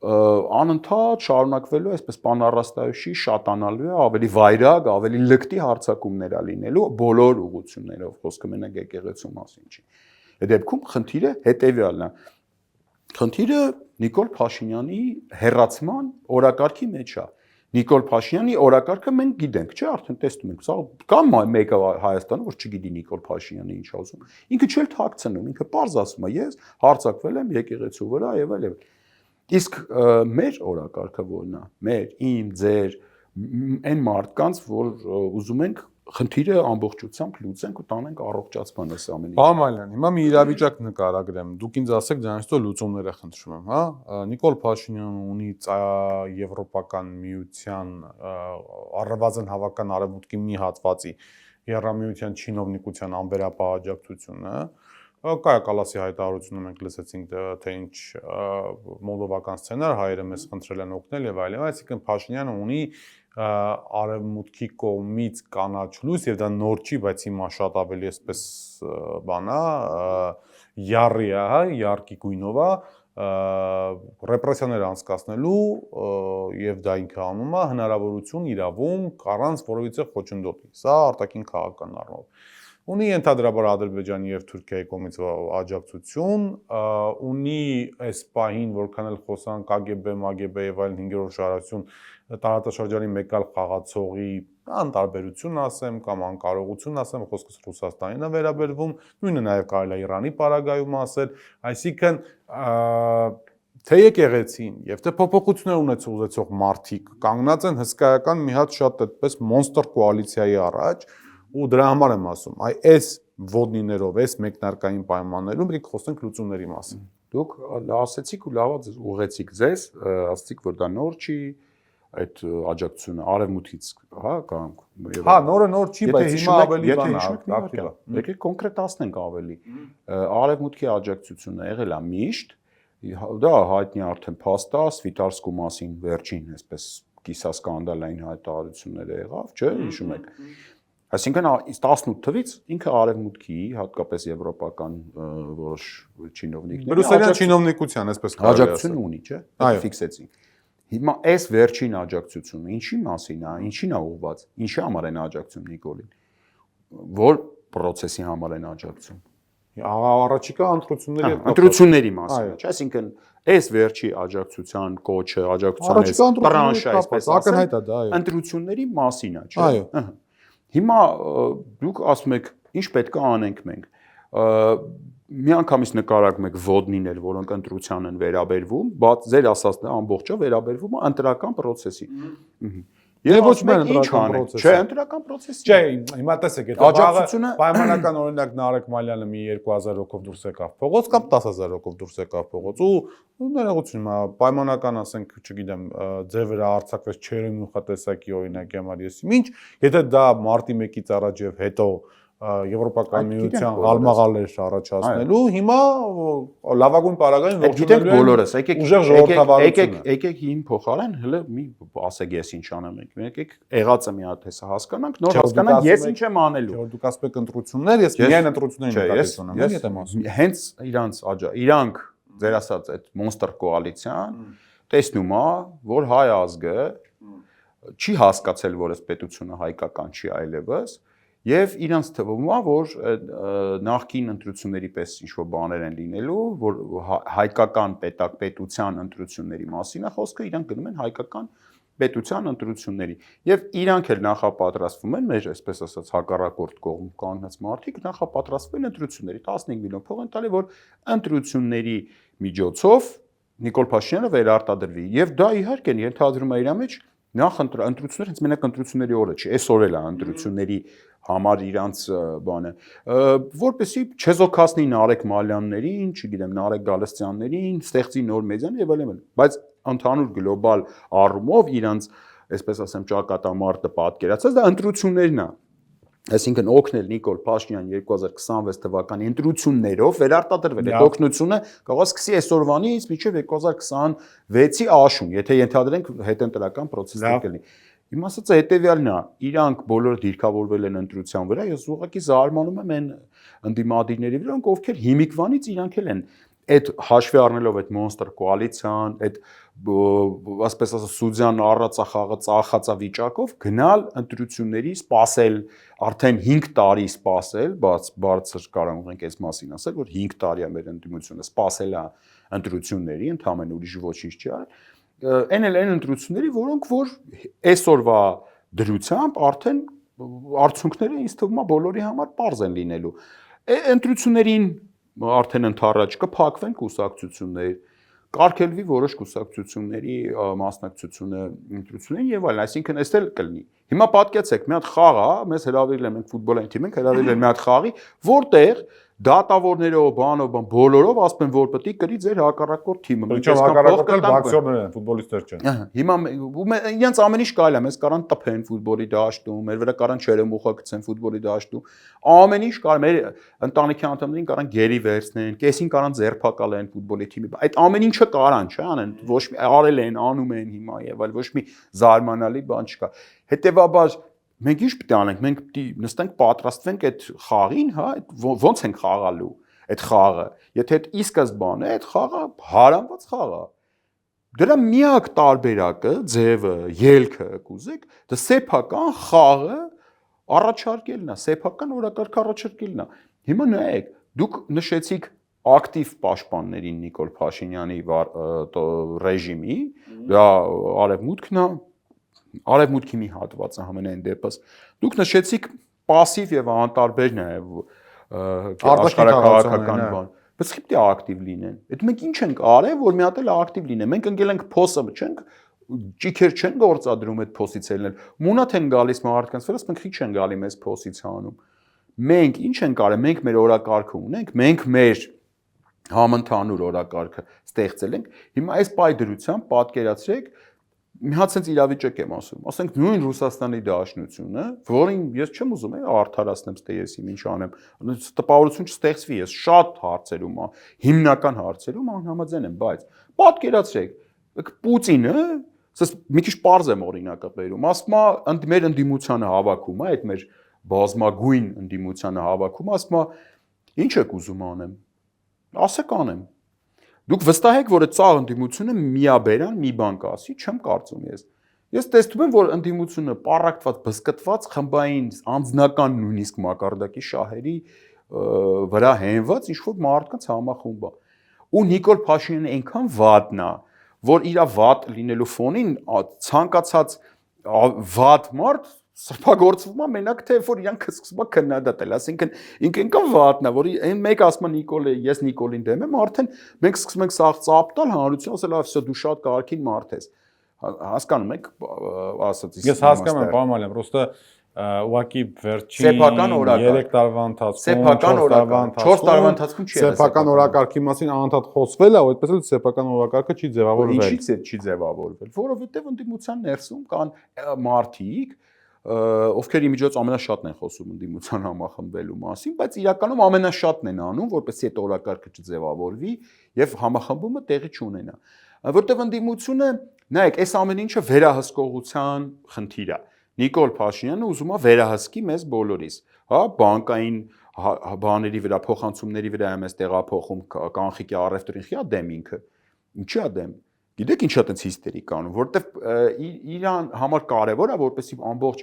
անընդհատ շարունակվելու այսպես պանառաստայոշի շատանալու է, ավելի վայրագ, ավելի լկտի հարցակումներ է լինելու բոլոր ուղղություններով, խոսքը մենակ եկեղեցու մասին չի։ Այդ դեպքում խնդիրը հետևյալն է։ Խնդիրը Նիկոլ Փաշինյանի հերացման օրակարգի մեջ է։ Նիկոլ Փաշինյանի օրակարգը մենք գիտենք, չէ՞, արդեն տեսնում ենք, սա կամ մեկը Հայաստանը, որ չգիտի Նիկոլ Փաշինյանը ինչ ասում։ Ինքը չէր թաքցնում, ինքը պարզ ասում է, ես հարձակվել եմ եկեղեցու վրա եւ այլն։ Իսկ մեր օրակարգը որն է, մեր, իմ, ձեր, այն մարդկանց, որ ուզում ենք խնդիրը ամբողջությամբ լուծենք ու տանենք առողջացման այս ամենի։ Բամալյան, հիմա մի իրավիճակ նկարագրեմ։ Դուք ինձ ասեք դրանից հետո լուծումները խնդրում եմ, հա։ Նիկոլ Փաշինյանը ունի Եվրոպական միության առնվազն հավական արևմուտքի մի հատվածի Եվրամիության չինովնիկության անվերապահ աջակցությունը, Կայա Կալասի հայտարարությունը մենք լսեցինք, թե ինչ մոլդովական սցենար, հայերը մեզ խնդրել են օգնել եւ այլն, այսինքն Փաշինյանը ունի արևմուտքի կողմից կանաչ լույս եւ դա նոր չի, բայց հիմա շատ ավելի այսպես բանա, յառի է, հա, յարկի գույնով է, ռեպրեսիաներ անցկացնելու եւ դա ինքը անում է հնարավորություն իրավունք առանց որևիցե խոչընդոտի։ Սա արտաքին քաղաքական առումով։ Ունի ընդհանրաբար Ադրբեջանի եւ Թուրքիայի կողմից աջակցություն, ունի այս պահին, որքան էլ խոսան KGB, MGB եւ այլն 5-րդ շարասյուն տարածաշրջանի մեկ այլ խաղացողի անտարբերություն ասեմ կամ անկարողություն ասեմ, խոսքս Ռուսաստանին է վերաբերվում, նույնը նաեւ կարելի է Իրանի պարագայում ասել, այսինքն թե եկեղեցին եւ թե փոփոխություններ ունեցող մարդիկ կանգնած են հսկայական մի հատ շատ այդպես մոնստր կոալիցիայի առաջ, ու դրա համար եմ ասում, այս ոդնիներով, այս մեկնարկային պայմաններում մենք խոսենք լուծումների մասին։ Դուք ասեցիք ու լավ ուղեցիք ձեզ, ասացիք, որ դա նոր չի, այդ աջակցությունը արևմուտքից, հա, կամ Հա, նոր չի, բայց հիմա ավելի բան է, եկեք կոնկրետացնենք ավելի։ Արևմուտքի աջակցությունը եղել է միշտ, դա հայտնի արդեն փաստ է, Սվիտարսկու մասին վերջին, այսպես կիսասկանդալային հայտարարություններ եղավ, չէ՞, հիշում եք։ Այսինքն 18 թվից ինքը արևմուտքի, հատկապես եվրոպական որոշ չինովնիկներ Բրուսելյան չինովնիկության, այսպես կարելի է աջակցություն ունի, չէ՞։ Դա ֆիքսեցինք։ Հիմա այս վերջին աջակցությունը ինչի մասին է, ինչին է ուղղված, ինչի համար են աջակցում Նիկոլին, որ process-ի համար են աջակցում։ Առաջիկա ընտրությունների մասին, չէ՞, այսինքն այս վերջի աջակցության կոչը, աջակցության տրանշը, այսպես ասած, ընտրությունների մասին է, չէ՞։ Հիմա դուք ասում եք, ինչ պետք է անենք մենք։ Միանգամից նկարագրում եք ոդնիներ, որոնք ընտրության են վերաբերվում, բայց ձեր ասածն ամբողջը վերաբերվում է ընտրական process-ին։ Եվ ոչ միայն ընտրական process-ը։ Չէ, ընտրական process-ը։ Չէ, հիմա տեսեք, եթե աջակցությունը պայմանական օրինակ Նարեկ Մալյանը մի 2000 հոգով դուրս եկավ փողոց կամ 10000 հոգով դուրս եկավ փողոց ու ներողություն, հիմա պայմանական ասենք, չգիտեմ, ձեր վրա արձակվեց չերեմուխատեսակի օրինակ համար եսի։ Ինչ, եթե դա մարտի 1-ից առաջ եւ հետո Եվրոպական միության գալմաղալեր առաջացնելու հիմա լավագույն պարագային ողջունելու են բոլորս ուժեղ ժողովրդավարությունը եկեք իմ փոխարեն հələ մի ասեք ես ինչ անեմ եկեք եղածը մի հատ հեսա հասկանանք նոր հասկանանք ես ինչ եմ անելու որ դուք ասեք ընտրություններ ես միայն ընտրությունների նկատի ունեմ ես եմ ասում հենց իրանք ձեր ասած այդ մոնստր կոալիցիան տեսնում է որ հայ ազգը չի հասկացել որ այս պետությունը հայկական չի այլևս Եվ իրանց թվում է, որ նախկին ընտրությունների պես ինչ-որ բաներ են լինելու, որ հայկական պետության ընտրությունների մասին է խոսքը, իրանք գնում են հայկական պետության ընտրությունների։ Եվ իրանք էլ նախապատրաստվում են, մեր այսպես ասած հակառակորդ կողմ կանած մարդիկ նախապատրաստվում են ընտրությունների 15 միլիոն փող են տալի, որ ընտրությունների միջոցով Նիկոլ Փաշինյանը վերարտադրվի։ Եվ դա իհարկե ենթադրում է իր մեջ նախ ընտրություններ, հենց մենակ ընտրությունների օրը չի, այսօր էլ է ընտրությունների համար իրանց բանը, որպեսզի չեզոքացնի Նարեկ Մալյաններին, չգիտեմ, Նարեկ Գալստյաններին, ստեղծի նոր մեդիան եւ այլն, բայց ընդհանուր գլոբալ առումով իրանց, այսպես ասեմ, ճակատամարտը պատկերացած դա ընտրություններն է։ Այսինքն օգնել Նիկոլ Փաշինյան 2026 թվականի ընտրություններով վերարտադրվել այդ օգնությունը կարող է սկսի այսօրվանից մինչև 2026-ի աշուն, եթե ենթադրենք հետընտրական process-ներ կլինի։ Իմ ասածը հետեւյալն է, իրանք բոլորը դիրքավորվել են ընտրության վրա, ես ուղղակի զարմանում եմ այն ընդդիմադիրների վրա, ովքեր հիմիկվանից իրանք էլ են այդ հաշվի առնելով այդ մոնստր կոալիցիան, այդ ասպես ասած սուդյան առածախաղը ծախածավիճակով գնալ ընտրությունների սպասել արդեն 5 տարի սպասել, բայց բարձր կարող ենք այս մասին ասել, որ 5 տարի է մեր ընդդիմությունը սպասել է ընտրությունների, ընդհանրապես ուրիշ ոչինչ չի արել։ Այն ընտրությունների, որոնք որ այսօրվա դրությամբ արդեն արդյունքները ինձ թվում է բոլորի համար པարզ են լինելու։ Ընտրություններին արդեն ընդառաջ կփակվեն կուսակցություններ, կարգելվի որոշ կուսակցությունների մասնակցությունը ընտրություններին եւ այլն, այսինքն էս էլ կլինի։ Հիմա պատկերացեք, մի հատ խաղ է, մեզ հրավիրել են մենք ֆուտբոլային թիմ ենք, հրավիրել են մի հատ խաղի, որտեղ դատավորներով, բանով, բոլորով ասում են, որ պետք է կրի ձեր հակառակորդ թիմը։ Մենք հակառակորդել բոքսերներ են, ֆուտբոլիստներ չեն։ Հիմա իրենց ամեն ինչ կարելի է, մեզ կարան տփեն ֆուտբոլի դաշտում, մեր վրա կարան չերեմուխա գցեն ֆուտբոլի դաշտում։ Ամեն ինչ կար, մեր ընտանիքի անդամներին կարան գերի վերցնեն, կեսին կարան ձերբակալեն ֆուտբոլի թիմի։ Այդ ամեն ինչը կարան, չէ՞, անեն, ոչ մի արել են, անում են հիմա եւ այլ, ոչ մի զարմանալի բան չկա։ Հետեւաբար մենք ինչ պետք է անենք, մենք պետք է նստենք պատրաստվենք այդ խաղին, հա, ոնց ենք խաղալու այդ խաղը։ Եթե այդ ի սկզբան է, այդ խաղը հարամված խաղ է։ Դրա միակ տարբերակը, ձևը, ելքը, կուզեք, դա սեփական խաղը առաջարկելն է, սեփական օրակարգ առաջարկելն է։ Հիմա նայեք, դուք նշեցիք ակտիվ պաշտպաններին Նիկոլ Փաշինյանի ռեժիմի, դա արևմուտքն է, արևմուտքի մի հատվածը համենայն դեպս։ Դուք նշեցիք пассив եւ անտարբեր նաեւ աշխարհակաղակական բան։ Բայց պետք է ակտիվ լինեն։ Այդ մենք ինչ ենք արել, որ մի հատ էլ ակտիվ լինեն։ Մենք ընկել ենք փոսը, չենք ճիքեր չեն գործադրում այդ փոսից ելնել։ Մունաթ են գալիս մարդկանց վրա, մենք քիչ են գալի մեզ փոսից հանում։ Մենք ինչ ենք արել, մենք մեր օրակարգը ունենք, մենք մեր համընդհանուր օրակարգը ստեղծել ենք։ Հիմա այս պայդրությամբ պատկերացրեք մի հատ sense իրավիճակ եմ ասում։ Ասենք նույն Ռուսաստանի Դաշնությունը, որին ես չեմ ուզում արդարացնեմ, թե ես ինչ անեմ, տպավորություն չստեղծվի, ես շատ հարցերում, հիմնական հարցերում անհամաձայն եմ, բայց պատկերացրեք, Պուտինը, ասես մի քիչ պարզ եմ օրինակը բերում, ասում է մեր ընդդիմությանը հավաքում է, այդ մեր բազմագույն ընդդիմությանը հավաքում, ասում է ինչ եք ուզում անեմ, ասեք անեմ։ Դուք վստահ եք, որ այդ ծաղ ընդդիմությունը միաբերան մի բան կասի, չեմ կարծում ես։ Ես տեսնում եմ, որ ընդդիմությունը պառակտված, բզկտված, խմբային, անձնական նույնիսկ մակարդակի շահերի վրա հենված ինչ-որ մարդկանց համախումբ է։ Ու Նիկոլ Փաշինյանը այնքան վատն է, որ իր վատ լինելու ֆոնին ցանկացած վատ մարդ սրբագործվում է մենակ թե որ իրանք սկսում է քննադատել, ասենքն ինքը այնքան վատն է, որ այն մեկ ասում է Նիկոլը, ես Նիկոլին դեմ եմ, արդեն մենք սկսում ենք սաղ ծապտալ հանրություն, ասել ավսո դու շատ կարքին մարդ ես։ Հասկանում եք, ասած Ես հասկանում եմ, պարոն Մալյան, պրոստը ուղղակի վերջին 3 տարվա ընթացքում 4 տարվա ընթացքում չի սեփական օրակարգի մասին անընդհատ խոսվել է, ու այդպես էլ սեփական օրակարգը չի ձևավորվել։ Ինչի՞ չի ձևավորվել, որովհետև ընդդիմության ներսում կան մարդիկ, ովքեր իմիջիոց ամենաշատն են խոսում ընդդիմության համախմբելու մասին, բայց իրականում ամենաշատն են անում, որպեսզի այդ օրակարգը չձևավորվի եւ համախմբումը տեղի չունենա։ Որտեւ ընդդիմությունը, նայեք, այս ամեն ինչը վերահսկողության խնդիր է։ Նիկոլ Փաշինյանը ուզում է վերահսկի մեզ բոլորիս, հա, բանկային բաների վրա, փոխանցումների վրա է մեզ տեղափոխում, կանխիկի առևտրին խիա դեմ ինքը։ Ինչի՞ է դեմ։ Գիտեք ինչա տենց հիստերիկ անում, որովհետև իրան համար կարևոր է, որպեսզի ամբողջ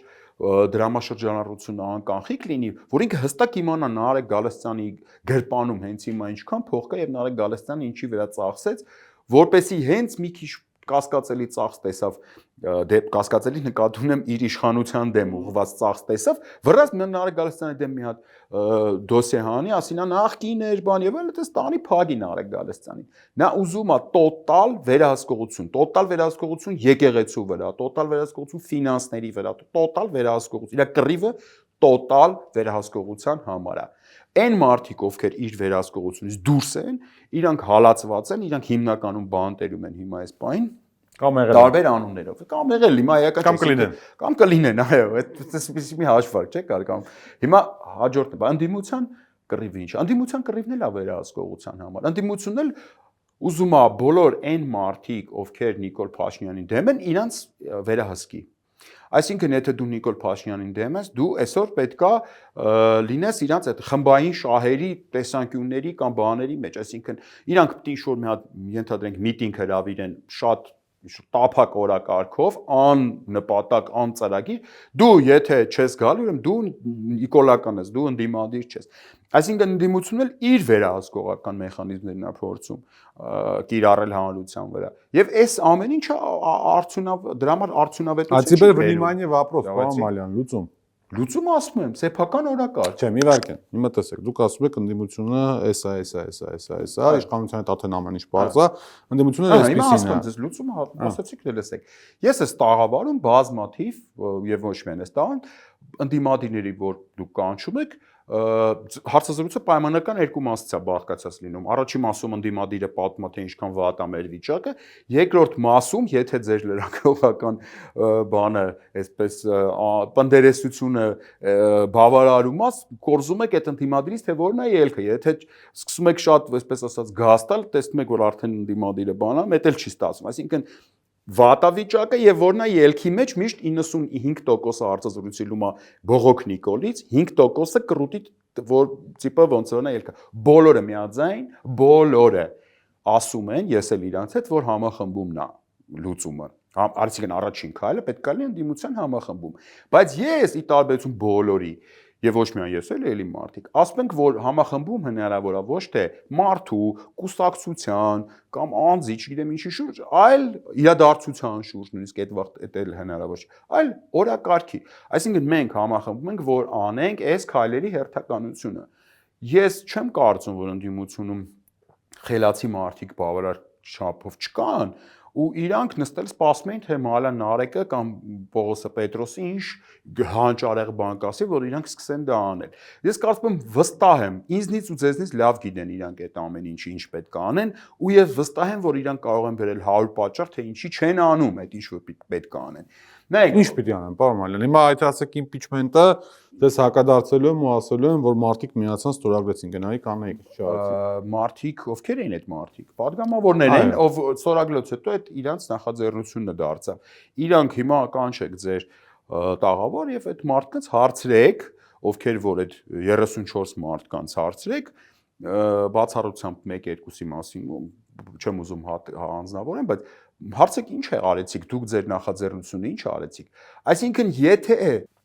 դրամաշրջանառությունը անկանխիկ լինի, որ ինքը հստակ իմանա Նարեկ Գալստյանի գրպանում հենց հիմա ինչքան փող կա եւ Նարեկ Գալստյանը ինչի վրա ծախսեց, որպեսզի հենց մի քիչ կասկածելի ծախս տեսավ, կասկածելի նկատի ունեմ իր իշխանության դեմ ուղղված ծախս տեսավ, վրաս Նարեկ Գալստյանի դեմ մի հատ դոսիե հանի, ասի նա նախկին էր բան եւ այլն, այդպես տանի փագի Նարեկ Գալստյանին։ Նա ուզում է տոտալ վերահսկողություն եկեղեցու վրա, տոտալ վերահսկողություն ֆինանսների վրա, տոտալ վերահսկողություն։ Իր կռիվը տոտալ վերահսկողության համար է։ Այն մարդիկ, ովքեր իր վերահսկողությունից դուրս են, իրանք հալածված են, իրանք հիմնականում բանտերում են հիմա այս պայն, կամ եղել տարբեր անուններով, կամ եղել հիմա էական կամ կլինեն, այո, այդպես մի հաշվարկ չէ կար կամ հիմա հաջորդն է, ընդդիմության կռիվը ինչ։ Ընդդիմության կռիվն էլ է վերահսկողության համար։ Ընդդիմությունն էլ ուզում է բոլոր այն մարդիկ, ովքեր Նիկոլ Փաշինյանին դեմ են, իրանց վերահսկի։ Այսինքն, եթե դու Նիկոլ Փաշինյանին դեմ ես, դու այսօր պետքա լինես իրանց այդ խմբային շահերի տեսանկյունների կամ բաների մեջ, այսինքն իրանք պետք է ինչ-որ մի հատ ենթադրենք միտինգ հրավիրեն շատ տափակ օրակարգով, աննպատակ, անծրագիր, դու եթե չես գալ, ուրեմն դու նիկոլական ես, դու ընդդիմադիր չես։ Այսինքն ընդդիմությունն էլ իր վերահսկողական մեխանիզմներն է փորձում կիրառել հանրության վրա։ Եվ այս ամեն ինչը դրա համար արդյունավետություն չի։ Теперь внимание вопрос, պարոն Մալյան, լուծում։ Լուծում ասում եմ, սեփական օրակարգ։ Չէ, մի վարքեն։ Հիմա տեսեք, դուք ասում եք ընդդիմությունը էսա, իշխանության տաթեն ամեն ինչ բարձ է, ընդդիմությունը էսպիսին է։ Ձեզ լուծումը ասացիք դե լսեք։ Ես այս տաղավարում բազմաթիվ եւ ոչ միայն այս տաղան ընդդիմադիրների, որ դուք կանչում եք, հարցազրույցը պայմանական երկու մասից է բաղկացած լինում։ Առաջին մասում ընդդիմադիրը պատմում է, թե ինչքան վատ է մեր վիճակը, երկրորդ մասում, եթե ձեր լրագրողական բանը, այսպես պնդերեսությունը բավարարում է, կորզում եք այդ ընդդիմադիրից, թե որն է ելքը։ Եթե սկսում եք շատ, այսպես ասած, գաստալ, տեսնում եք, որ արդեն ընդդիմադիրը բանա, մետ էլ չի ստացվում։ Այսինքն վատավիճակը եւ որն է ելքի մեջ միշտ 95% հարցազրույցի լումա բողոք Նիկոլից, 5%-ը կռուտի որ տիպը ոնց որն է ելքը։ Բոլորը միաձայն, բոլորը ասում են, ես էլ իրանց հետ, որ համախմբումն է լուծումը։ Այսինքն առաջին քայլը պետք է լինի ընդդիմության համախմբում։ Բայց ես ի տարբերություն բոլորի եւ ոչ միայն ես էլի մարդիկ, ասում ենք, որ համախմբում հնարավոր է ոչ թե մարդու, կուսակցության կամ անձի, չգիտեմ ինչի շուրջ, այլ իրադարձության շուրջ, նույնիսկ այդ վաղ էլ հնարավոր չէ, այլ օրակարգի։ Այսինքն մենք համախմբում ենք, որ անենք այս քայլերի հերթականությունը։ Ես չեմ կարծում, որ ընդդիմությունում խելացի մարդիկ բավարար չափով չկան, ու իրանք նստել սպասում էին թե Մալա Նարեկը կամ Պողոսը Պետրոսը ինչ հանճարեղ բան կասի, որ իրանք սկսեն դա անել։ Ես կարծում եմ վստահ եմ, ինձնից ու ձեզնից լավ գիտեն իրանք այդ ամեն ինչը ինչ պետք է անեն, ու ես վստահ եմ, որ իրանք կարող են վերել 100 պատճառ, թե ինչի չեն անում այդ ինչ որ պետք է անեն։ Նայեք, Ինչ պիտի անեն, պարոն Մալյան։ Հիմա այդ ասեք impeachment-ը դες հակադարձելու եմ ու ասելու եմ, որ մարտիկ միացան ստորագրեցին, գնայիք անեիք, չարեցիք։ մարդիկ, ովքեր էին այդ մարդիկ։ Պատգամավորներ են, ով ստորագրելուց հետո այդ իրանց նախաձեռնությունը դարձավ։ Իրանք հիմա կանչեք ձեր տաղավար եւ այդ մարդկանց հարցրեք, ովքեր որ այդ 34 մարդկանց հարցրեք, բացառությամբ 1-2-ի մասին չեմ ուզում հանձնավորեմ, բայց հարցեք ինչ է արեցիք, դուք ձեր նախաձեռնությունը ինչ արեցիք։ Այսինքն, եթե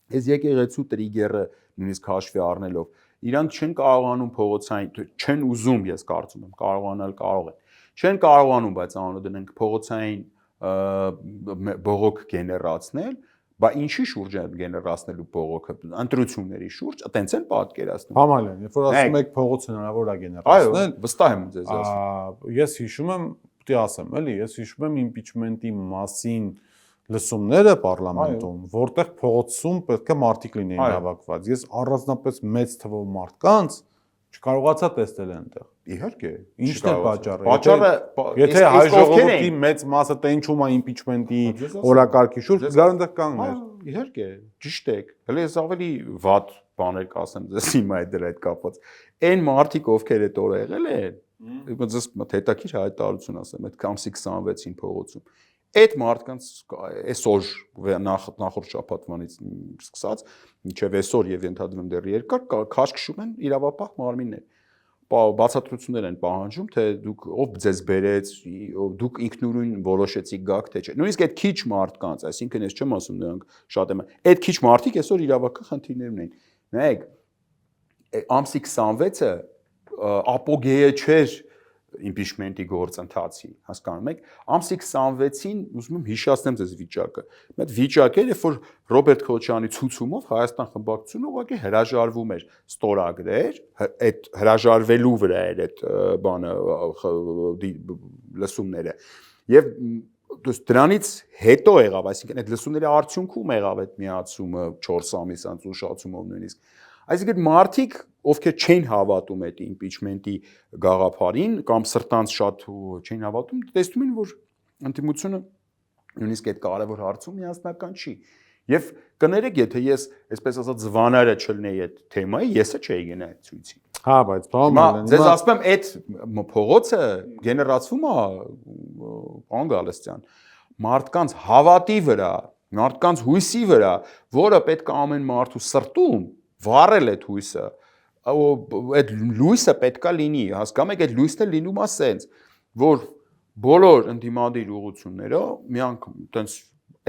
այս եկեղեցու տրիգերը նույնիսկ հաշվի առնելով, իրանք չեն կարողանում փողոցային, չեն ուզում, ես կարծում եմ, կարողանալ կարող են։ Չեն կարողանում, բայց անունը դնենք փողոցային բողոք գեներացնել, բա ինչի շուրջ է գեներացնելու բողոքը, ընտրությունների շուրջ, այտենց են պատկերացնում։ Համալեն, երբ որ ասում եք փողոց հնարավոր է գեներացնել, այո, վստահ եմ ձեզ ասում։ Ես հիշում եմ, պիտի ասեմ, էլի, ես հիշում եմ impeachment-ի մասին լսումները պարլամենտում, որտեղ փողոցում պետք է մարդիկ լինեին հավաքված։ Ես առանձնապես մեծ թվով մարդկանց չկարողացա տեսնել այնտեղ։ Իհարկե, ինչն է պատճառը։ Պատճառը, եթե հայ ժողովրդի մեծ մասը տենչում է impeachment-ի օրակարգի շուրջ, գար այնտեղ կանգներ։ Իհարկե, ճիշտ եք։ Հələ ես ավելի վատ բաներ կասեմ ձեզ հիմա դրա հետ կապված։ Այն մարդիկ, ովքեր այդ օրը եղել են, ձեզ հետաքրքիր հայտարարություն ասեմ, այդ ամսի 26-ին փողոցում։ Այդ մարդկանց այսօր նախորդ շաբաթվանից սկսած մինչև այսօր եւ ընդհանրապես դեռ երկար քաշքշում են իրավապահ մարմիններ։ Բացատրություններ են պահանջում, թե դուք ով ձեզ բերեց, դուք ինքնուրույն որոշեցիք գաք թե չէ։ Նույնիսկ այդ քիչ մարդկանց, այսինքն ես չեմ ասում նրանք շատ են, այդ քիչ մարդիկ այսօր իրավական խնդիրներ ունեն։ Նայեք, ամսի 26-ը ապոգեյը չէր impeachment-ի գործընթացի, հասկանում եք, ամսի 26-ին ուզում եմ հիշեցնեմ ձեզ վիճակը։ Այդ վիճակը, երբ որ Ռոբերտ Քոչյանի ցուցումով Հայաստան խմբակցությունը ուղղակի հրաժարվում էր ստորագրեր, այդ հրաժարվելու վրա էր այդ բանը լսումները։ Եվ դրանից հետո եղավ, այսինքն այդ լսումների արդյունքում եղավ այդ միացումը 4 ամիս անց ուշացումով նույնիսկ։ Այսինքն մարդիկ, ովքեր չեն հավատում այդ impeachment-ի գաղափարին կամ սրտանց շատ չեն հավատում, տեսնում են, որ ընդդիմությունը նույնիսկ այդ կարևոր հարցում միասնական չի։ Եվ կներեք, եթե ես, այսպես ասած, զվանարը չլնեի այդ թեմայի, եսը չէի գնա այդ ցույցին։ Հա, բայց բան ձեզ ասում եմ, այդ փողոցը գեներացվում է պարոն Գալստյան, մարդկանց հավատի վրա, մարդկանց հույսի վրա, որը պետք է ամեն մարդու սրտում վառել այդ հույսը, այդ լույսը պետքա լինի, հասկանում եք, այդ լույսն է լինում է սենց, որ բոլոր ընդդիմադիր ուղղությունները միանգ տենց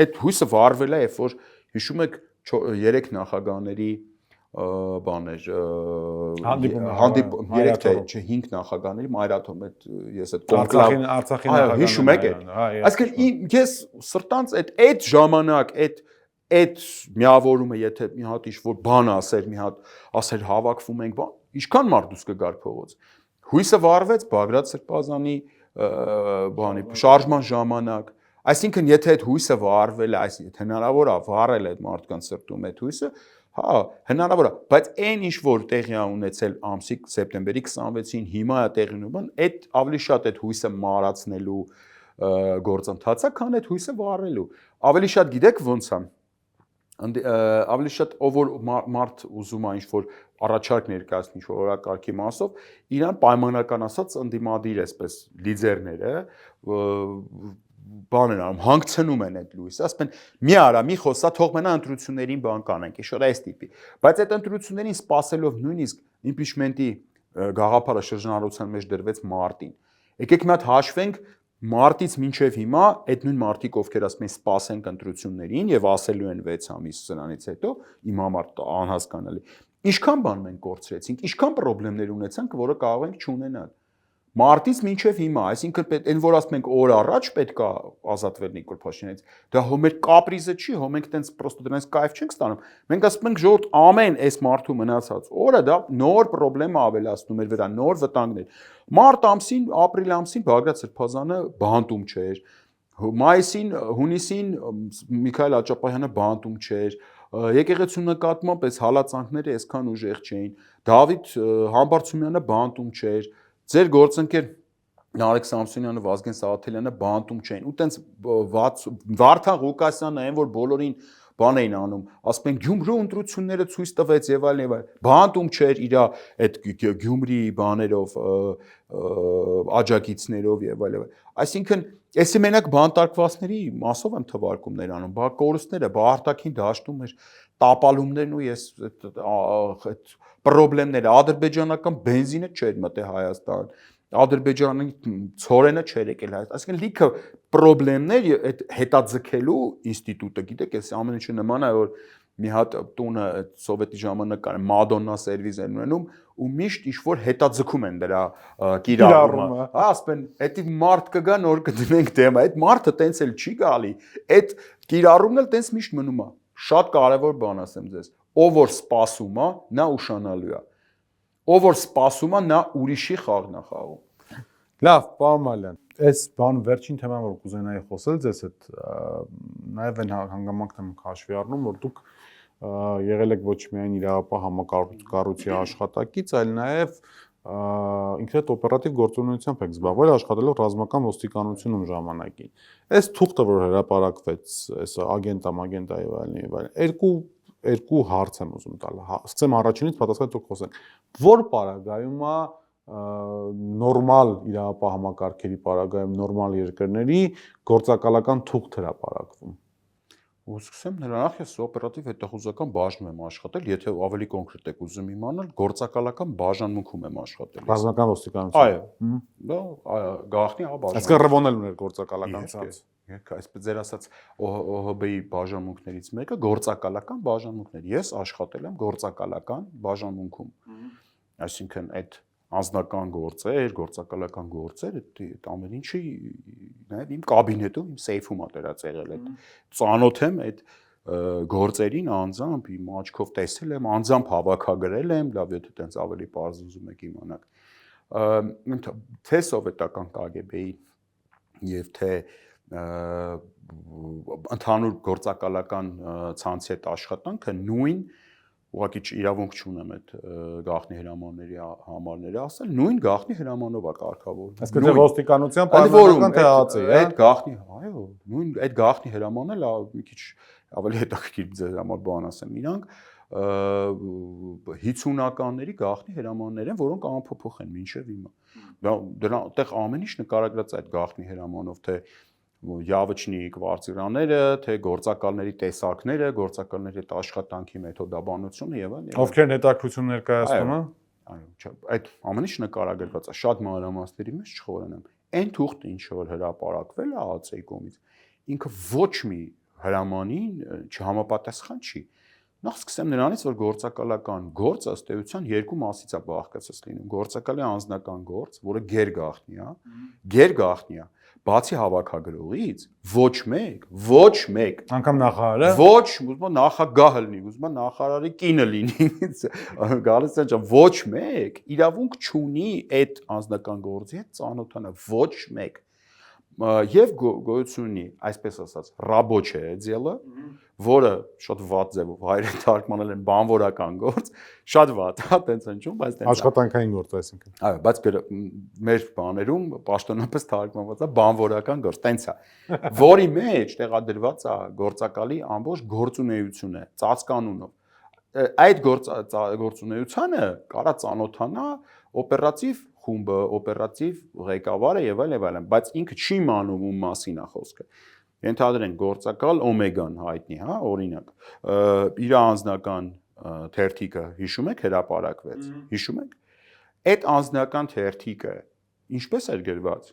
այդ հույսը վառվել է, երբ որ հիշում եք 3 նախագահների բաներ հանդիպում 3 թե չէ 5 նախագահների Մայրաթոմ այդ ես այդ Արցախի նախագահ հիշում եք այսինքն ես սրտանց այդ ժամանակ այդ միավորումը եթե մի հատ ինչ-որ բան ասեր, մի հատ ասեր հավաքվում ենք, բան, ինչքան մարդ դուս կգար փողոց։ Հույսը վառվեց Բագրատ Սրբազանի բանի շարժման ժամանակ։ Այսինքն եթե այդ հույսը վառվել է, այսինքն հնարավոր է վառել այդ մարդկանց սրտում այդ հույսը, հա, հնարավոր է, բայց այն ինչ որ տեղի է ունեցել ամսի սեպտեմբերի 26-ին հիմա է տեղի ունենում, այդ ավելի շատ այդ հույսը մարացնելու գործընթացը, քան այդ հույսը վառելու։ Ավելի շատ գիտեք ոնց է ավելի շատ ով որ մարդ ուզում է ինչ-որ առաջարկ ներկայացնի ինչ-որ օրակարգի մասով, իրան պայմանական ասած ընդդիմադիր այսպես լիդերները բաներ անում, հանգցնում են այդ լույսը, ասում են՝ մի արա, մի խոսա, թող մնա ընտրություններին բան կանենք, ինչ-որ այս տիպի։ Բայց այդ ընտրություններին սպասելով նույնիսկ impeachment-ի գաղափարը շրջանառության մեջ դրվեց մարտին։ Եկեք մի հատ հաշվենք մարտից մինչև հիմա այդ նույն մարտիկ ովքեր ասում են սպասենք ընտրություններին եւ ասելու են 6 ամիս սրանից հետո իմ համար անհասկանալի ինչքան բան մենք կորցրեցինք ինչքան խնդիրներ ունեցանք որը կարող ենք չունենալ մարտից մինչև հիմա այսինքն այն որ ասում ենք օր առաջ պետք է ազատվել Նիկոլ Փաշինյանից դա հո մեր կապրիզը չի հո մենք տենց պրոստո դրանից կայֆ չենք ստանում մենք ասում ենք ժողովուրդ ամեն այս մարտու մնացած օրը դա նոր խնդրեմ ավելացնում էր վրա նոր վտանգներ մարտ ամսին ապրիլ ամսին Բագրատ Սրբազանը բանտում չէր Մայիսին, հունիսին Միքայել Աճապահյանը բանտում չէր, եկեղեցու նկատմամբ այս հալածանքները այսքան ուժեղ չէին, Դավիթ Համբարձումյանը բանտում չէր, ձեր գործընկեր Նարեկ Սամսոնյանը, Վազգեն Սաղաթելյանը բանտում չէին, ու տենց Վարդան Ղուկասյանը այն որ բոլորին բան էին անում, ասում են Գյումրու ընտրությունները ցույց տվեց եւ այլն եւ այլն, բանտում չէր իր այդ Գյումրի բաներով, աջակիցներով եւ այլն։ Այսինքն, այսի մենակ բանտարկվածների մասով եմ թվարկումներ անում, բա կորուստները, բա արտաքին դաշտում էր տապալումներն ու ես այդ պրոբլեմները, ադրբեջանական բենզինը չէր մտել Հայաստան, Ադրբեջանի ցորենը չէր եկել Հայաստան, այսինքն լիքը պրոբլեմներ այդ հետաձգելու ինստիտուտը, գիտեք, այս ամեն ինչը նման է որ մի հատ տունը սովետի ժամանակ Մադոննա սերվիզ են ունենում ու միշտ ինչ-որ հետաձգում են դրա կիրառումը։ Հա, ասում են, «Էդի մարդ կգա նոր կդնենք թեմա», այդ մարդը տենց էլ չի գալի, այդ կիրառումն էլ տենց միշտ մնում է։ Շատ կարևոր բան ասեմ ձեզ, ով որ սպասում է, նա ուշանալու է։ Ով որ սպասում է, նա ուրիշի խաղն է խաղում։ Լավ, պարոն Մալյան, այս բան վերջին թեման որ կուզենայի խոսել ձեզ հետ, նաև այն հանգամանքն եմ հաշվի առնում, որ դուք եղել եք ոչ միայն իրավապահ համակառույցի աշխատակից, այլ նաև ինքնետ օպերատիվ գործունեությամբ եք զբաղվել, աշխատելով ռազմական ոստիկանությունում ժամանակին։ Այս թուղթը, որ հրապարակվեց, այս ագենտա եւ այլն, երկու հարց եմ ուզում տալ։ Սկսեմ առաջինից, պատասխան դուք խոսենք։ Որ պարագայում է նորմալ իրավապահ համակարգերի պարագայում նորմալ երկրների գործակալական թուղթ հրապարակվում։ Ու սկսեմ նրանախ ես օպերատիվ հետախուզական բաժնում եմ աշխատել, եթե ավելի կոնկրետ եք ուզում իմանալ, գործակալական բաժանմունքում եմ աշխատել։ Ռազմական ոստիկանություն։ Այո։ Դա գաղտնի բաժան։ Այսինքն ռևոնել ուներ գործակալական ցած։ Այսպես ձեր ասած ՕՀԲ-ի բաժանմունքներից մեկը գործակալական բաժանմունքն էր։ Ես աշխատել եմ գործակալական բաժանմունքում։ Այսինքն այդ անձնական գործեր, գործակալական գործեր, այդ ամեն ինչի նաև իմ կաբինետում, իմ սեյֆում է դրած եղել այդ ծանոթ եմ այդ գործերին անձամբ իմ աչքով տեսել եմ, անձամբ հավաքագրել եմ, լավ եթե տենց ավելի պարզ ուզում եք իմանալ։ Թե սովետական KGB-ի եւ թե ընդհանուր գործակալական ցանցի հետ աշխատանքը նույն ուղղակի իրավունք չունեմ այդ գաղտնի հրամանների համարները ասել, նույն գաղտնի հրամանով է կարգավորվում։ Այսինքն թե ոստիկանության պայմանական թե ԱԱԾ-ի, այդ գաղտնի, այո, նույն այդ գաղտնի հրամանն էլ մի քիչ ավելի հետաքրքիր ձեր համար բան ասեմ, իրանք 50-ականների գաղտնի հրամաններ են, որոնք անփոփոխ են մինչև հիմա։ Դրանտեղ ամեն ինչ նկարագրած է այդ գաղտնի հրամանով, թե Յավչնի կվարտիրաները, թե գործակալների տեսակները, գործակալների հետ աշխատանքի մեթոդաբանությունը եւ այլն։ Ովքեր հետաքրություն ներկայացնում են։ Այո, այդ ամեն ինչ նկարագրված է, շատ մանրամասների մեջ չխորենամ։ Այն թուղթը ինչ որ հրապարակվել է ԱԱԾ-ի կողմից, ինքը ոչ մի հրամանին չհամապատասխան չի։ Նախ սկսեմ նրանից, որ գործակալական գործը ըստ էության երկու մասից է բաղկացած լինում։ Գործակալի անձնական գործ, որը գերգաղտնի է, բացի հավաքագրողից ոչ մեկ, անգամ նախարարը, ոչ, ուզում նախագահը լինի, ուզում նախարարի կինը լինի, գալիս է ջան, ոչ մեկ իրավունք չունի այդ անձնական գործի հետ ծանոթանալ, ոչ մեկ։ Եվ գոյություն ունի, այսպես ասած, ռաբոչե դելը, որը շատ վատ ձևով հայերեն թարգմանել են բանվորական գործ, շատ վատ, հա, տենց ընչում, բայց տենց աշխատանքային գործ, այսինքն։ Այո, բայց մեր բաներում պաշտոնապես թարգմանված է բանվորական գործ, տենց է, որի մեջ տեղադրված է գործակալի ամբողջ գործունեությունը, ծածկանունով։ Այդ գործունեությանը կարա ծանոթանա օպերատիվ խումբը, օպերատիվ ղեկավարը եւ այլն, բայց ինքը չի իմանում ում մասին է խոսքը։ Ենթադրենք գործակալ Օմեգան հայտնի, հա, օրինակ, իր անձնական թերթիկը հիշում եք հրապարակվեց, հիշում եք։ Այդ անձնական թերթիկը ինչպես էր գրված։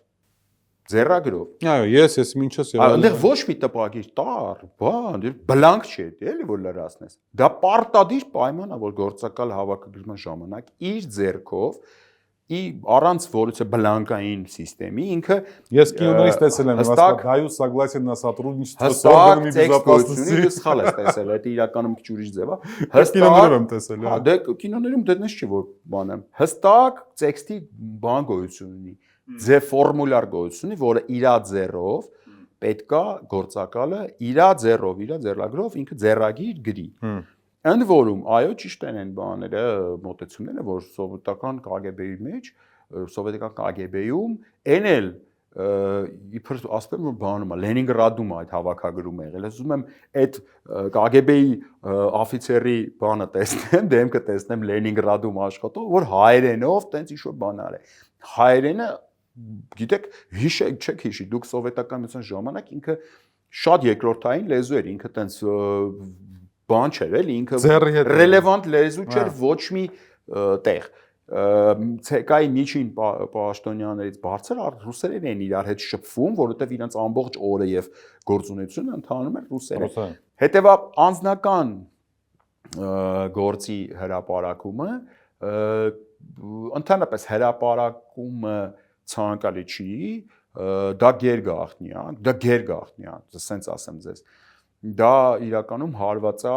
Ձեռագրով։ Այո, ես ինչպես եղել։ Այնտեղ ոչ մի տպագիր տար, բան, բլանկ չէ, էլի որ լրացնես։ Դա պարտադիր պայման է, որ գործակալ հավաքագրման ժամանակ իր ձեռքով առանց որից է բլանկային համակարգի ինքը ես կինոներից տեսել եմ հստակ դայու согласие на сотрудничество հստակ տեքստությունը սխալ է տեսել, դա իրականում քիչ ուրիշ ձև է։ Կինոներում եմ տեսել։ Հա, դե կինոներում դեռ չի որ բան եմ։ Հստակ տեքստի բան գոյություն ունի, ձև ֆորմուլար գոյություն ունի, որը իր ձեռով պետքա գործակալը իր ձեռագրով ինքը ձեռագիր գրի։ Ընդ որում, այո, ճիշտ են այն բաները, մոտեցումները, որ սովետական KGB-ի մեջ, սովետական KGB-ում այն էլ իբր ասեմ որ բանում է Լենինգրադում այդ հավաքագրումը եղել։ Ես ուզում եմ այդ KGB-ի օֆիցերի բանը տեսնեմ, դեմքը տեսնեմ Լենինգրադում աշխատող, որ հայերենով տենց ինչ-որ բան արել։ Հայերենը, գիտեք, չեք հիշի, դուք սովետական միության ժամանակ ինքը շատ երկրորդային լեզու էր, ինքը տենց բան չէր, էլի ինքը ռելևանտ լեզու չէր ոչ մի տեղ։ ՑԿ-ի միջին պաշտոնյաներից բարձր ռուսերեն են իրար հետ շփվում, որովհետև իրենց ամբողջ օրը եւ գործունեությունը ընթանում էր ռուսերեն։ Հետևաբար անձնական գործի հրապարակումը ընդհանրապես հրապարակումը ցանկալի չի, դա գերգաղտնի է, ասենց ասեմ ձեզ։ Դա իրականում հարված է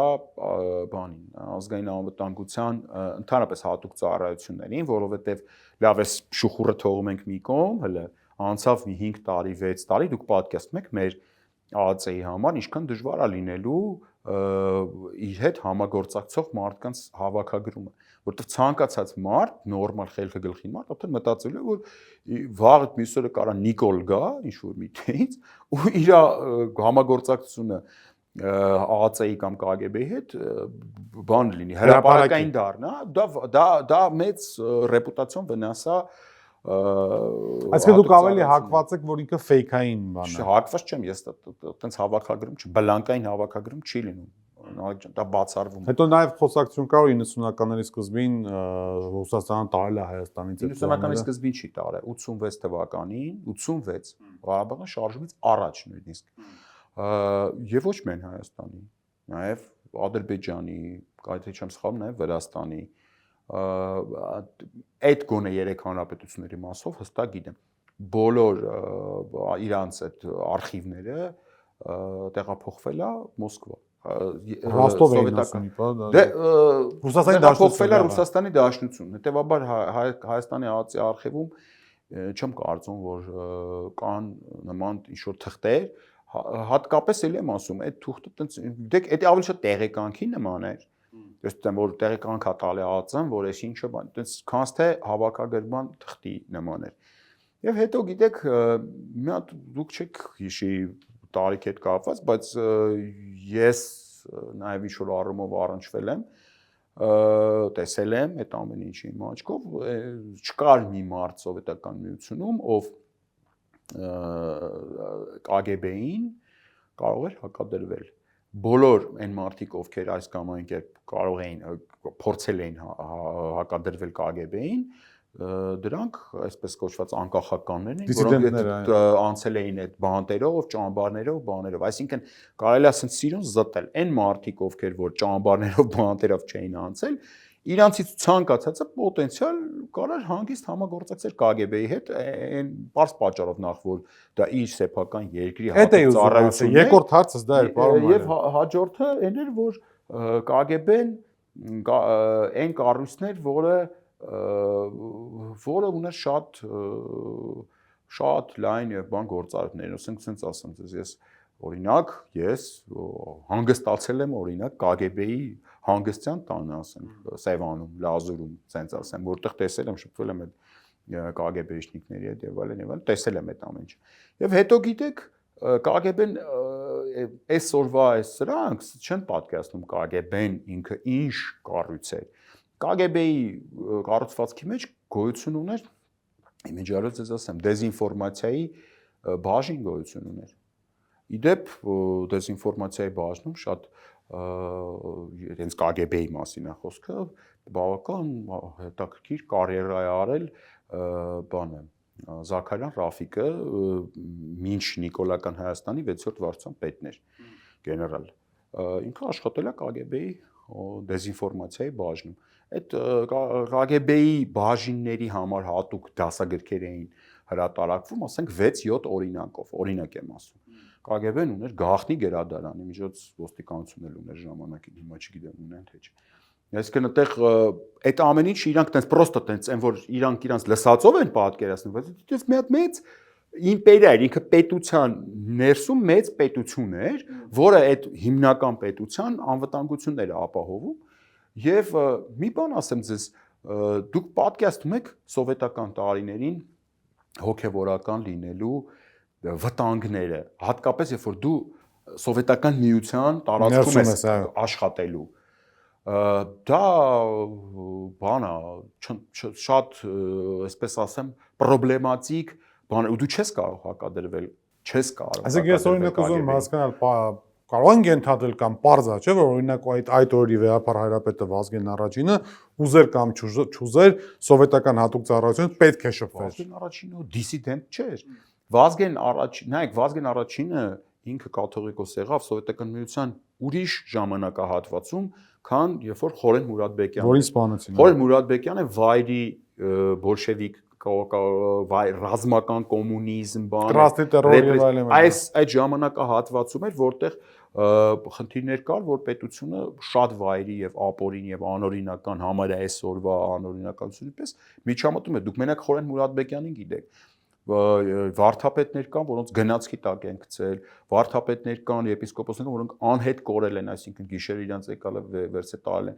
բանին, ազգային անվտանգության ընդհանրապես հատուկ ծառայություններին, որովհետև լավ է շուխուրը թողում ենք մի կողմ, հələ անցավ մի 5 տարի, 6 տարի, դուք պատկերացնում եք մեր ԱԱՑ-ի համար ինչքան դժվար է լինելու իր հետ համագործակցող մարդկանց հավաքագրումը, որովհետև ցանկացած մարդ, նորմալ խելքը գլխին մարդ, ապա մտածելու է, որ վաղը մյուս օրը կարա Նիկոլ գա, ինչ-որ միտից, ու իր համագործակցությունը ԱԱՑ-ի կամ KGB-ի հետ բան լինի, հրապարակային դառնա, դա մեծ ռեպուտացիոն վնաս է։ Այսինքն դուք ավելի հակված եք, որ ինքը ֆեյքային բան է։ Հակված չեմ, ես այտենց հավաքագրում չի, բլանկային հավաքագրում չի լինում, դա բացառվում է։ Հետո նաև խոսակցություն կար 90-ականների սկզբին Ռուսաստանը տարել է Հայաստանից այդ 90-ականների սկզբին չի տարել, 86 թվականին, 86 Ղարաբաղի շարժումից առաջ նույնիսկ։ Եվ ոչ միայն Հայաստանի, նաև Ադրբեջանի, եթե չեմ սխալվում, նաև Վրաստանի, այդ գոնե 3 հանրապետությունների մասով հստակ գիտեմ, բոլոր իրանց այդ արխիվները տեղափոխվել է Մոսկվա։ Ռոստով էին ասում, տեղափոխվել է Ռուսաստանի Դաշնություն։ Հետևաբար Հայաստանի ԱԱՑ-ի արխիվում չեմ կարծում, որ կան նման ինչ-որ թղթեր, հատկապես էլ եմ ասում, այդ թուղթը տենց դեք դա ավելի շատ տեղեկանքի նման էր։ Ես դեմ որ տեղեկանք է տալի ԱԱՑ-ն, որ այս ինչը բան, տենց քանց թե հավաքագրման թղթի նման էր։ Եվ հետո գիտեք, մի հատ դուք չեք հիշի տարիք հետ կապված, բայց ես նաև ինչ-որ առումով առնչվել եմ, տեսել եմ այդ ամեն ինչի իմ աչքով, չկար մի մարդ սովետական միությունում, ով KGB-ին կարող էր հակադրվել։ Բոլոր այն մարդիկ, ովքեր այս կամ այն կերպ կարող էին փորձել էին հակադրվել KGB-ին, դրանք այսպես կոչված անկախականներ են, որոնք անցել էին այդ բանտերով, ճամբարներով, բաներով, այսինքն կարելի է ասել սիրուն զտել այն մարդիկ, ովքեր որ ճամբարներով, բանտերով չէին անցել, իրանցից ցանկացածը պոտենցիալ կարար հանգիստ համագործակցել KGB-ի հետ, այն բարձ պատճառով նախ որ դա իր սեփական երկրի ծառայությունն է, երկրորդ հարցս դա էր, պարոն Եվ հաջորդը այն էր, որ KGB-ն այն կառույցներ, որը ուներ շատ լայն եւ բան գործարքներ, ասենք ասեմ ձեզ, ես օրինակ հանգստացել եմ օրինակ KGB-ի հանգստյան տանը, ասենք Սևանում, Լազուրում, ասենք ասեմ, որտեղ տեսել եմ, շփվել եմ այդ KGB-շնիկների հետ եւ այլն, տեսել եմ այդ ամեն ինչ։ Եվ հետո գիտեք, KGB-ն այսօրվա սրանք չեն պատկերացնում KGB-ն ինքը ինչ կառույց է։ KGB-ի կառուցվածքի մեջ գոյություն ուներ, իմիջիալոց ես ասեմ, դեզինֆորմացիայի բաժին գոյություն ուներ։ Իդեպ դեզինֆորմացիայի բաժնում շատ իրենց KGB-ի մասին է խոսքը, բավական հետաքրքիր կարիերա է արել բանը Զաքարյան Ռաֆիկը մինչ Նիկոլական Հայաստանի 6-րդ վարչության պետն էր, գեներալ։ Ինքը աշխատել է KGB-ի դեզինֆորմացիայի բաժնում։ Այդ KGB-ի բաժինների համար հատուկ դասագրքեր էին հրատարակվում, ասենք 6-7 օրինակով, օրինակ եմ ասում։ KGB-ն ուներ գաղտնի գերադարան, միջոց ոստիկանությունն էլ ուներ ժամանակին, հիմա չգիտեմ ունեն թե չէ։ Այսինքն այդտեղ այդ ամեն ինչ իրանք տենց պրոստը տենց այն որ իրանք իրանց լսածով են պատկերացնում, բայց դից մի հատ մեծ իմպերիա էր, ինքը պետության ներսում մեծ պետություն էր, որը այդ հիմնական պետության անվտանգությունն էր ապահովում եւ մի բան ասեմ ձեզ, դուք պատկերացնում եք սովետական տարիներին հոգեվորական լինելու վտանգները, հատկապես երբ որ դու սովետական միության տարածքում ես աշխատելու դա բան է շատ այսպես ասեմ պրոբլեմատիկ բան ու դու չես կարող հակադրվել չես կարող այսինքն ես օրինակ ուզում եմ հասկանալ կարող են ենթադրել կամ պարզ է չէ՞ որ օրինակ այդ օրի վեհապար հայրապետը Վազգեն առաջինը ուզեր կամ չուզեր սովետական հատուկ ծառայությունը պետք է շփվեր Վազգեն առաջինը դիսիդենտ չէր Վազգեն առաջինը ինքը կաթողիկոս եղավ սովետական միության ուրիշ ժամանակահատվածում քան երբ որ Խորեն Մուրադբեկյանը որին սպանեցին Խորեն Մուրադբեկյանը վայրի բոլշևիկ ռազմական կոմունիզմ տրաստի տերոր եւ այլն այդ ժամանակահատվածում էր որտեղ խնդիրներ կար որ պետությունը շատ վայրի եւ ապօրին եւ անօրինական համարյա այսօրվա անօրինականությունի պես միջամտում է դուք մենակ Խորեն Մուրադբեկյանին գիտեք վարդապետներ կան, որոնց գնացքի տակ են գցել, վարդապետներ կան, եպիսկոպոսներ կան, որոնք անհետ կորել են, այսինքն գիշերը իրենց եկալը վերցե տալ են։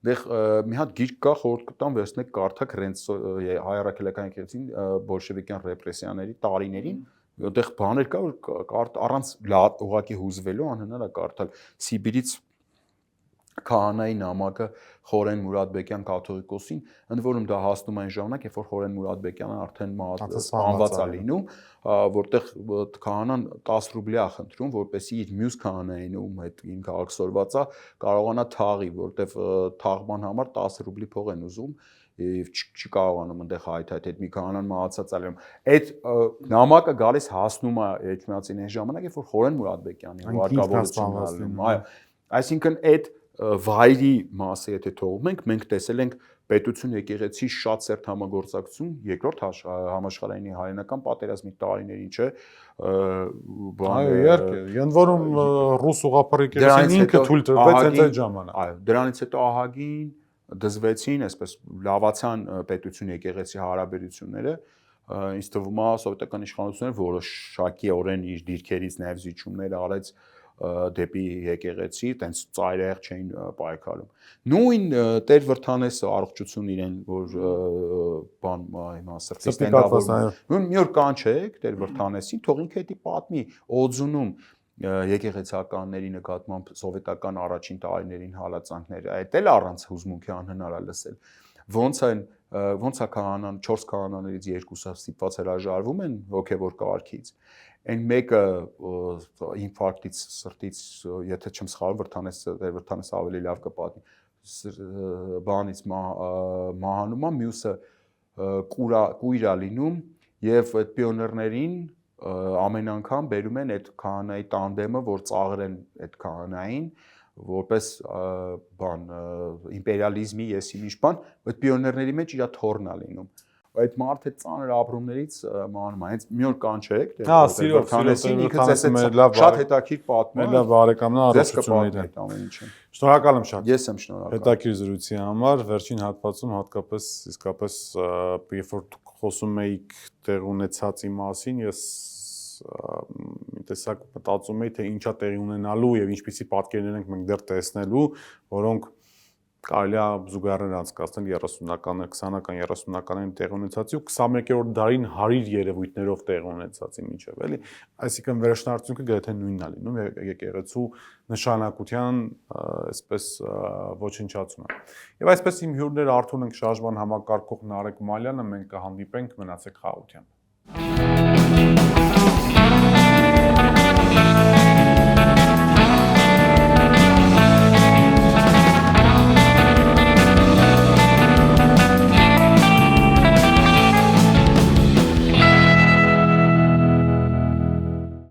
Դեղ մի հատ գիրք կա, խորհուրդ կտամ վերցնեք կարդաք հայ առաքելական եկեղեցին բոլշևիկյան ռեպրեսիաների տարիներին, որտեղ բաներ կա, որ առանց ուղակի հուզվելու անհնար է կարդալ Սիբիրից Քահանայի նամակը Խորեն Մուրադբեկյան կաթողիկոսին, ընդ որում դա հասնում այն ժամանակ, երբ որ Խորեն Մուրադբեկյանը արդեն սպանված է լինում, որտեղ քահանան 10 ռուբլի է խնդրում, որպեսզի իր մյուս քահանային ում հետ ինքը ակսորված է, կարողանա թաղի, որտեղ թաղման համար 10 ռուբլի փող են ուզում եւ չի կարողանում այնտեղ հայթայթ այդ մի քահանան մահացած ալում այդ նամակը գալիս հասնում է եկեղեցին այն ժամանակ երբ որ Խորեն Մուրադբեկյանի վարկավորությունն ալնում այո այսինքն այդ վայրի մասը եթե թողում ենք մենք տեսել ենք պետություն եկեղեցի շատ սերտ համագործակցություն երկրորդ համաշխարհային հայրենական պատերազմի տարիներին չէ այո իհարկե ընդ որում ռուս ուղղափառ եկեղեցին ինքը թույլ տվեց հենց այդ ժամանակ այո դրանից հետո ահագին դզվեցին այսպես լավացան պետություն եկեղեցի հարաբերությունները ինձ թվում է սովետական իշխանությունը որոշակիորեն իր դիրքերից նաև զիջումներ արեց դեպի եկեղեցի, տենց ծայրահեղ չէին պայքարում։ Նույն Տեր Վրթանեսը առողջություն իրեն, որ բան հիմա սրտի ստենդափ մի օր կանչեք Տեր Վրթանեսին, թող ինքը դա պատմի Օձունում եկեղեցականների նկատմամբ սովետական առաջին տարիներին հալածանքները, այդ էլ առանց հուզմունքի անհնար է լսել։ Ոնց է քահանան 4 քահանաներից 2-ը ստիպված հրաժարվում են հոգևոր կարգից Այն մեկը ինֆարկտից սրտից եթե չեմ սխալվում Վրթանես ավելի լավ կպատմի բանից մահանում է մյուսը կույր է լինում եւ այդ պիոներներին ամեն անգամ բերում են այդ քահանայի տանդեմը որ ծաղրեն այդ քահանային որպես բան իմպերիալիզմի եսիմիշ բան այդ պիոներների մեջ իր թորն է լինում այդ մարդը ծանր ապրումներից մանում է հենց մի օր կանչեք Վրթանեսին ինքը շատ հետաքրքիր պատմում է լավ բարեկամն առողջություններ ամեն ինչը շնորհակալ եմ շատ ես եմ շնորհակալ հետաքրքիր զրույցի համար վերջին հատվածում հատկապես իսկապես երբ որ խոսում էիք տեղ ունեցածի մասին ես մի տեսակ մտածում էի թե ինչա տեղի ունենալու եւ ինչպիսի պատկերներ ենք մենք դեռ տեսնելու որոնք կարելի է զուգահեռներ անցկացնել 30-ական, 20-ական, 30-ականներին տեղ ունեցածի ու 21-րդ դարին հարիր երևույթներով տեղ ունեցածի միջև, էլի, այսինքն վերջնարդյունքը գրեթե նույնն է լինում եկեղեցու նշանակության այսպես ոչնչացումը։ Եվ այսպես իմ հյուրներ Արթուր ենք շարժման համակարգող Նարեկ Մալյանը, մենք կհանդիպենք մնացեք խաղաղությամբ։